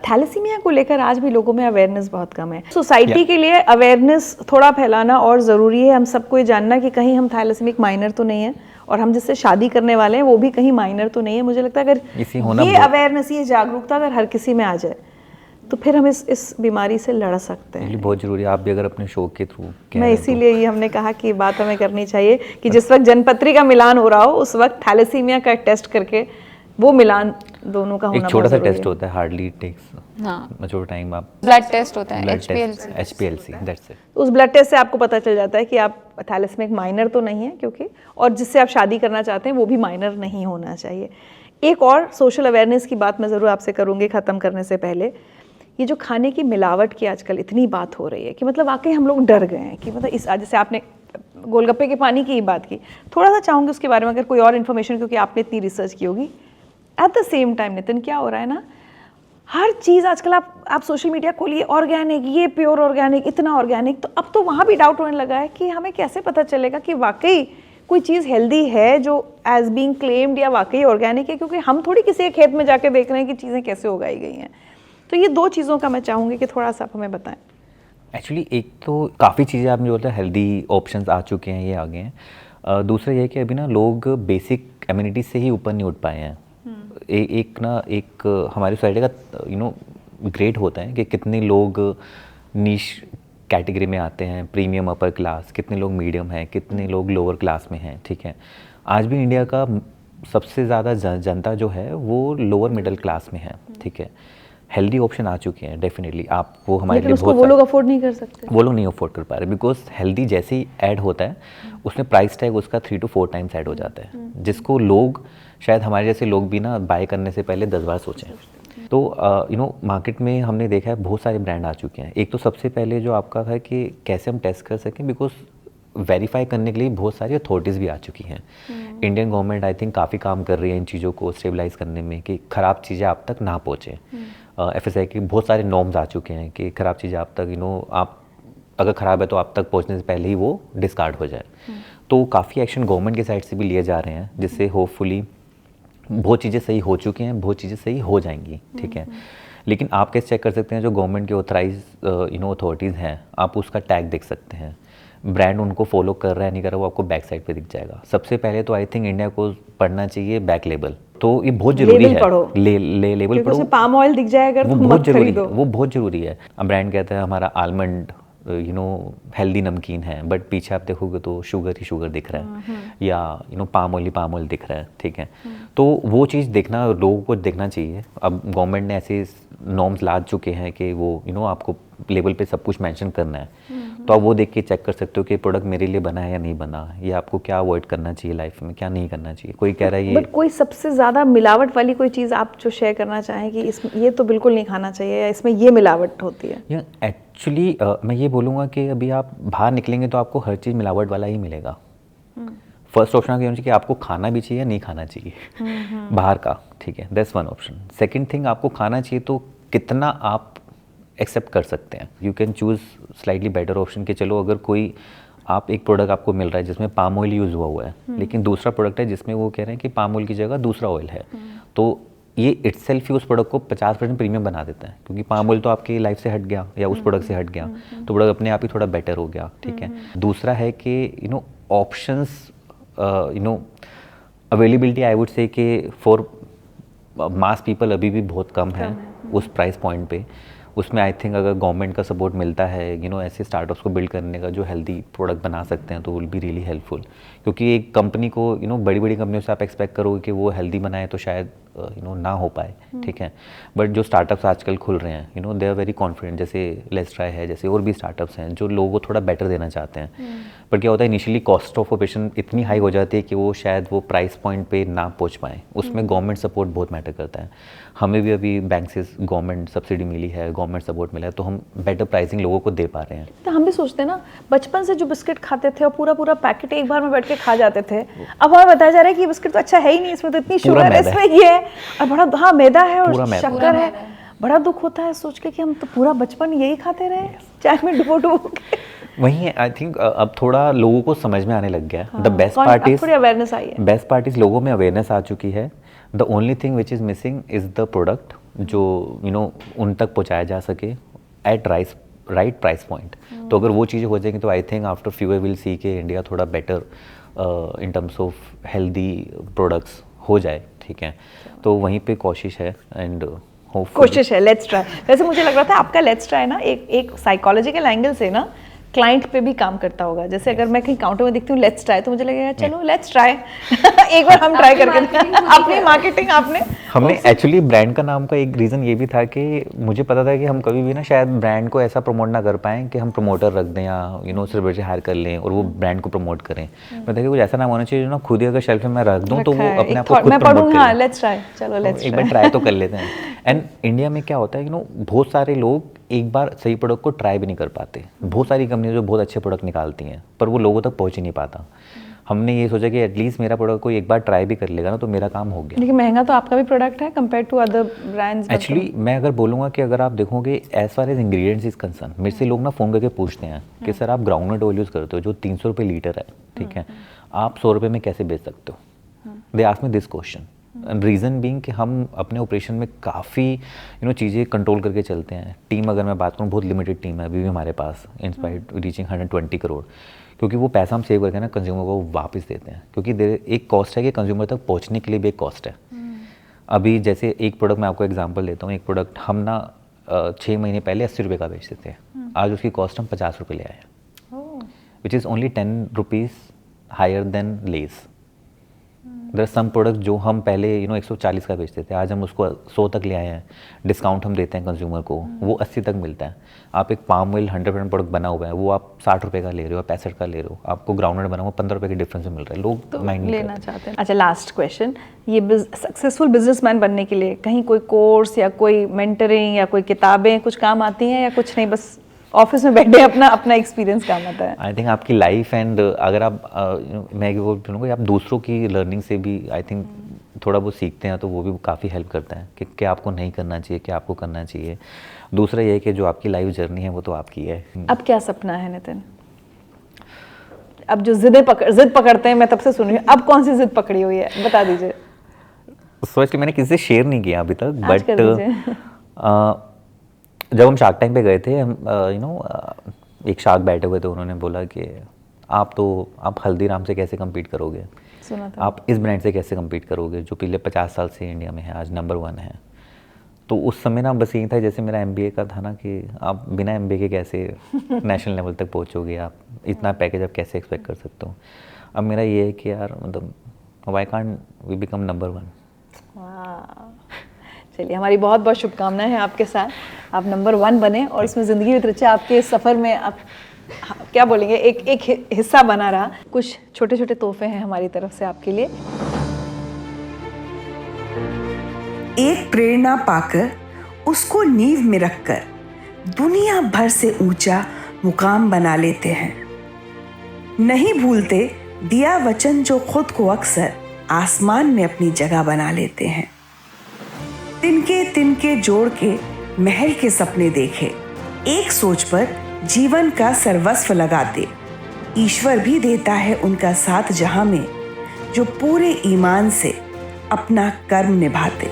थैलेसीमिया को लेकर आज भी लोगों में अवेयरनेस बहुत कम है। सोसाइटी के लिए अवेयरनेस थोड़ा फैलाना और ज़रूरी है। हम सबको ये जानना कि कहीं हम थैलेसीमिक माइनर तो नहीं है और हम जिससे शादी करने वाले हैं वो भी कहीं माइनर तो नहीं है। मुझे लगता है अगर ये अवेयरनेस, ये जागरूकता अगर हर किसी में आ जाए तो फिर हम इस बीमारी से लड़ सकते हैं। बहुत जरूरी है। आप भी अगर अपने शो के थ्रू, मैं इसीलिए ये हमने कहा कि बात हमें करनी चाहिए कि जिस वक्त जनपत्री का मिलान हो रहा हो उस वक्त थैलेसीमिया का टेस्ट करके वो मिलान दोनों का होना एक छोटा सा बहुत जरूरी टेस्ट है। होता है, हार्डली टेक्स हाँ, मचोर टाइम। आप ब्लड टेस्ट होता है, blood HPLC। Test, HPLC, that's it. उस ब्लड टेस्ट से आपको पता चल जाता है कि आप थैलेसीमिक माइनर तो नहीं है, क्योंकि और जिससे आप शादी करना चाहते हैं वो भी माइनर नहीं होना चाहिए। एक और सोशल अवेयरनेस की बात मैं ज़रूर आपसे करूँगी ख़त्म करने से पहले। ये जो खाने की मिलावट की आजकल इतनी बात हो रही है कि मतलब वाकई हम लोग डर गए हैं कि मतलब इस, जैसे आपने गोलगप्पे के पानी की ही बात की, थोड़ा सा चाहूँगी उसके बारे में अगर कोई और इन्फॉर्मेशन, क्योंकि आपने इतनी रिसर्च की होगी। At the same time Nitin, क्या हो रहा है ना, हर चीज़ आजकल आप सोशल मीडिया खोलिए, ऑर्गेनिक, ये प्योर ऑर्गेनिक, इतना ऑर्गेनिक, तो अब तो वहाँ भी डाउट होने लगा है कि हमें कैसे पता चलेगा कि वाकई कोई चीज़ हेल्दी है जो एज बीइंग क्लेम्ड, या वाकई ऑर्गेनिक है, क्योंकि हम थोड़ी किसी एक खेत में जाके देख रहे हैं कि चीज़ें कैसे उगाई गई हैं। तो ये दो चीज़ों का मैं चाहूँगी कि थोड़ा सा आप हमें बताएं। एक्चुअली एक तो काफ़ी चीज़ें आपने जो बोलते हैं हेल्दी ऑप्शंस आ चुके हैं, ये आ गए हैं। दूसरा ये है कि अभी ना लोग बेसिक एम्यूनिटीज से ही ऊपर नहीं उठ पाए हैं। एक हमारी सोसाइटी का ग्रेड होता है कि कितने लोग नीश कैटेगरी में आते हैं, प्रीमियम अपर क्लास, कितने लोग मीडियम हैं, कितने लोग लोअर क्लास में हैं, ठीक है। आज भी इंडिया का सबसे ज़्यादा जनता जो है वो लोअर मिडिल क्लास में है, ठीक है। हेल्दी ऑप्शन आ चुके हैं डेफिनेटली, आप वो हमारे लिए उसको बहुत वो लोग अफोर्ड नहीं कर सकते। वो लोग नहीं अफोर्ड कर पा रहे, बिकॉज हेल्दी जैसे ही ऐड होता है उसमें प्राइस टैग उसका 3 to 4 टाइम्स ऐड हो जाता है, जिसको लोग शायद हमारे जैसे लोग भी ना बाय करने से पहले 10 बार सोचें। तो मार्केट में हमने देखा है बहुत सारे ब्रांड आ चुके हैं। एक तो सबसे पहले जो आपका था कि कैसे हम टेस्ट कर सकें, बिकॉज वेरीफाई करने के लिए बहुत सारी अथॉरिटीज़ भी आ चुकी हैं। इंडियन गवर्नमेंट आई थिंक काफ़ी काम कर रही है इन चीज़ों को स्टेबलाइज करने में कि ख़राब चीज़ें आप तक ना पहुँचें। FSI के बहुत सारे नॉर्म्स आ चुके हैं कि ख़राब चीज़ें आप तक आप अगर ख़राब है तो आप तक पहुँचने से पहले ही वो डिस्कार्ड हो जाए। तो काफ़ी एक्शन गवर्नमेंट के साइड से भी लिए जा रहे हैं, जिससे होपफुली बहुत चीज़ें सही हो चुकी हैं, बहुत चीज़ें सही हो जाएंगी, ठीक है। लेकिन आप कैसे चेक कर सकते हैं, जो गवर्नमेंट के ऑथराइज अथॉरिटीज़ हैं, आप उसका टैग देख सकते हैं, ब्रांड उनको फॉलो कर रहा है नहीं कर रहा, वो आपको बैक साइड पे दिख जाएगा। सबसे पहले तो आई थिंक इंडिया को पढ़ना चाहिए बैक लेबल, तो ये बहुत जरूरी है। लेबल पढ़ो, पाम ऑयल दिख जाए अगर वो तो बहुत मत जरूरी है, खरीदो। वो बहुत जरूरी है। अब ब्रांड कहता है हमारा आलमंड हेल्दी नमकीन है, बट पीछे आप देखोगे तो शुगर ही शुगर दिख रहा है, या पाम ऑयल दिख रहा है, ठीक है। तो वो चीज़ देखना, लोगों को देखना चाहिए। अब गवर्नमेंट ने ऐसे नॉर्म्स ला चुके हैं कि वो आपको लेबल पे सब कुछ मेंशन करना है, तो आप वो देख के चेक कर सकते हो कि प्रोडक्ट मेरे लिए बना है या नहीं बना, या आपको क्या अवॉइड करना चाहिए लाइफ में, क्या नहीं करना चाहिए। कोई कह रहा है ये, बट कोई सबसे ज़्यादा मिलावट वाली कोई चीज़ आप जो शेयर करना चाहें कि इसमें ये तो बिल्कुल नहीं खाना चाहिए, या इसमें ये मिलावट होती है? एक्चुअली मैं ये बोलूँगा कि अभी आप बाहर निकलेंगे तो आपको हर चीज़ मिलावट वाला ही मिलेगा। फर्स्ट ऑप्शन ये होना चाहिए कि आपको खाना भी चाहिए या नहीं खाना चाहिए बाहर का, ठीक है, that's one option. Second thing, आपको खाना चाहिए तो कितना आप एक्सेप्ट कर सकते हैं। You can choose slightly better option कि चलो अगर कोई आप एक प्रोडक्ट आपको मिल रहा है जिसमें पाम ऑयल यूज़ हुआ है, लेकिन दूसरा प्रोडक्ट है जिसमें वो कह रहे हैं कि पाम ऑयल की जगह दूसरा ऑयल है, तो ये इटसेल्फ ही उस प्रोडक्ट को 50% प्रीमियम बना देता है, क्योंकि पाम ऑयल तो आपकी लाइफ से हट गया या उस प्रोडक्ट से हट गया, तो प्रोडक्ट अपने आप ही थोड़ा बेटर हो गया, ठीक है। दूसरा है कि options availability I would say कि फॉर मास पीपल अभी भी बहुत कम है उस प्राइस पॉइंट पे। उसमें आई थिंक अगर गवर्नमेंट का सपोर्ट मिलता है ऐसे स्टार्टअप्स को बिल्ड करने का जो हेल्दी प्रोडक्ट बना सकते हैं, तो विल बी रियली हेल्पफुल। क्योंकि एक कंपनी को बड़ी बड़ी कंपनियों से आप एक्सपेक्ट करोगे कि वो हेल्दी बनाए तो शायद ना हो पाए, ठीक है। बट जो स्टार्टअप्स आजकल खुल रहे हैं दे आर वेरी कॉन्फिडेंट, जैसे लेट्स ट्राई है, जैसे और भी स्टार्टअप्स हैं जो लोगों को थोड़ा बेटर देना चाहते हैं। बट क्या होता है, इनिशियली कॉस्ट ऑफ ऑपरेशन इतनी हाई हो जाती है कि वो शायद वो प्राइस पॉइंट पे ना पहुंच पाए। उसमें गवर्नमेंट सपोर्ट बहुत मैटर करता है। हमें भी अभी बैंक से गवर्नमेंट सब्सिडी मिली है, गवर्नमेंट सपोर्ट मिला है, तो हम बेटर प्राइसिंग लोगों को दे पा रहे हैं। तो हम भी सोचते हैं ना, बचपन से जो बिस्किट खाते थे और पूरा पूरा पैकेट एक बार में बैठ के खा जाते थे, अब हमें बताया जा रहा है कि ये बिस्किट तो अच्छा है ही नहीं, इसमें तो इतनी शुगर है, इसमें ये है, और बड़ा हाँ मैदा है और शक्कर है। बड़ा दुख होता है सोच के कि हम तो पूरा बचपन यही खाते रहे, चाय में डुबो के। वही है, आई थिंक अब थोड़ा लोगों को समझ में आने लग गया है। द बेस्ट पार्ट इज थोड़ी अवेयरनेस आई है, बेस्ट पार्ट इज लोगों में अवेयरनेस आ चुकी है। The only thing which is missing is the product, जो उन तक पहुंचाया जा सके एट राइट प्राइस पॉइंट। तो अगर वो चीज़ें हो जाएंगी तो I think after few year will see के इंडिया थोड़ा better in terms of healthy products हो जाए, ठीक है। तो वहीं पे कोशिश है एंड कोशिश है, लेट्स ट्राई। वैसे मुझे लग रहा था आपका लेट्स ट्राई ना एक साइकोलॉजिकल एंगल से ना क्लाइंट पे भी काम करता होगा। जैसे अगर मैं कहीं काउंटर में देखती हूँ लेट्स ट्राई, तो मुझे लगेगा चलो लेट्स ट्राई एक बार हम ट्राई करके अपनी मार्केटिंग आपने हमने एक्चुअली ब्रांड का नाम का एक रीज़न ये भी था कि मुझे पता था कि हम कभी भी ना शायद ब्रांड को ऐसा प्रमोट ना कर पाएँ कि हम प्रमोटर रख दें या सेलिब्रिटी हायर कर लें और वो ब्रांड को प्रमोट करें। मैं देखिए कुछ ऐसा नाम होना चाहिए जो ना खुद ही अगर शेल्फ में मैं रख दूँ तो वो अपने आप को खुद मैं प्रमोट पढ़ूंगा, करे। लेट्स ट्राई, चलो लेट्स एक बार ट्राई तो कर लेते हैं। एंड इंडिया में क्या होता है बहुत सारे लोग एक बार सही प्रोडक्ट को ट्राई भी नहीं कर पाते। बहुत सारी कंपनियां जो बहुत अच्छे प्रोडक्ट निकालती हैं पर वो लोगों तक पहुंच ही नहीं पाता। हमने ये सोचा कि एटलीस्ट मेरा प्रोडक्ट कोई एक बार ट्राई भी कर लेगा ना तो मेरा काम हो गया। लेकिन महंगा तो आपका भी प्रोडक्ट है compare to other brands. Actually मैं अगर बोलूँगा कि अगर आप देखोगे as far as ingredients is concern, मेरे से लोग ना फ़ोन करके पूछते हैं कि सर आप ग्राउंडनट ऑयल यूज़ करते हो जो 300 रुपये लीटर है, ठीक है, आप 100 रुपये में कैसे बेच सकते हो? They ask me this question. Reason being कि हम अपने ऑपरेशन में काफ़ी चीज़ें कंट्रोल करके चलते हैं। टीम अगर मैं बात करूँ बहुत लिमिटेड टीम है अभी भी हमारे पास, इंस्पायर्ड रीचिंग 120 करोड़, क्योंकि वो पैसा हम सेव करके ना कंज्यूमर को वापस देते हैं। क्योंकि एक कॉस्ट है कि कंज्यूमर तक पहुँचने के लिए भी एक कॉस्ट है। अभी जैसे एक प्रोडक्ट मैं आपको एग्जांपल देता हूँ, एक प्रोडक्ट हम ना 6 महीने पहले 80 रुपये का बेचते थे, आज उसकी कॉस्ट हम 50 रुपये ले आए हैं, which is only 10 rupees higher than less. There are some product जो हम पहले 140 का बेचते थे, आज हम उसको 100 तक ले आए हैं। डिस्काउंट हम देते हैं कंज्यूमर को, वो 80 तक मिलता है। आप एक पाम ऑयल 100% प्रोडक्ट बना हुआ है, वो आप 60 रुपये का ले रहे हो, 65 का ले रहे हो, आपको ग्राउंडनट बना हुआ 15 रुपये के डिफरेंस में मिल रहा है। लोग तो माइंड नहीं लेना करते। चाहते हैं। अच्छा, लास्ट क्वेश्चन, ये सक्सेसफुल बिजनेसमैन बनने के लिए कहीं कोई कोर्स या कोई मेंटरिंग या कोई किताबें कुछ काम आती हैं या कुछ नहीं, बस ऑफिस में बैठे अपना एक्सपीरियंस काम आता है? आई थिंक आपकी लाइफ एंड अगर आप मैं वो बोलूँगा आप दूसरों की लर्निंग से भी आई थिंक थोड़ा बहुत सीखते हैं तो वो भी काफ़ी हेल्प करता है कि क्या आपको नहीं करना चाहिए, क्या आपको करना चाहिए। दूसरा ये है कि जो आपकी लाइफ जर्नी है वो तो आपकी है। अब क्या सपना है नितिन? अब जो जिद पकड़ते हैं, मैं तब से सुन रही हूँ, अब कौन सी जिद पकड़ी हुई है, बता दीजिए। सोचली मैंने किसी से शेयर नहीं किया अभी तक, आज कर दीजिए। बट जब हम शार्क टैंक पे गए थे, हम एक शार्क बैठे हुए थे, उन्होंने बोला कि आप हल्दीराम से कैसे कम्पीट करोगे, सुना था। आप इस ब्रांड से कैसे कम्पीट करोगे जो पिछले 50 साल से इंडिया में है, आज नंबर 1 है। तो उस समय ना बस यही था जैसे मेरा MBA का था ना कि आप बिना MBA के कैसे नेशनल लेवल तक पहुंचोगे, आप इतना पैकेज आप कैसे एक्सपेक्ट कर सकते हो। अब मेरा ये है कि यार मतलब why can't we become number 1। चलिए, हमारी बहुत बहुत शुभकामनाएं हैं आपके साथ, आप नंबर 1 बने और इसमें ज़िंदगी भी रचे, आपके सफ़र में आप क्या बोलेंगे एक हिस्सा बना रहा। कुछ छोटे छोटे तोहफे हैं हमारी तरफ से आपके लिए। एक प्रेरणा पाकर उसको नींव में रखकर दुनिया भर से ऊंचा मुकाम बना लेते हैं। नहीं भूलते दिया वचन जो खुद को अक्सर आसमान में अपनी जगह बना लेते हैं। तिनके तिनके जोड़ के महल के सपने देखे, एक सोच पर जीवन का सर्वस्व लगाते। ईश्वर भी देता है उनका साथ जहां में जो पूरे ईमान से अपना कर्म निभाते।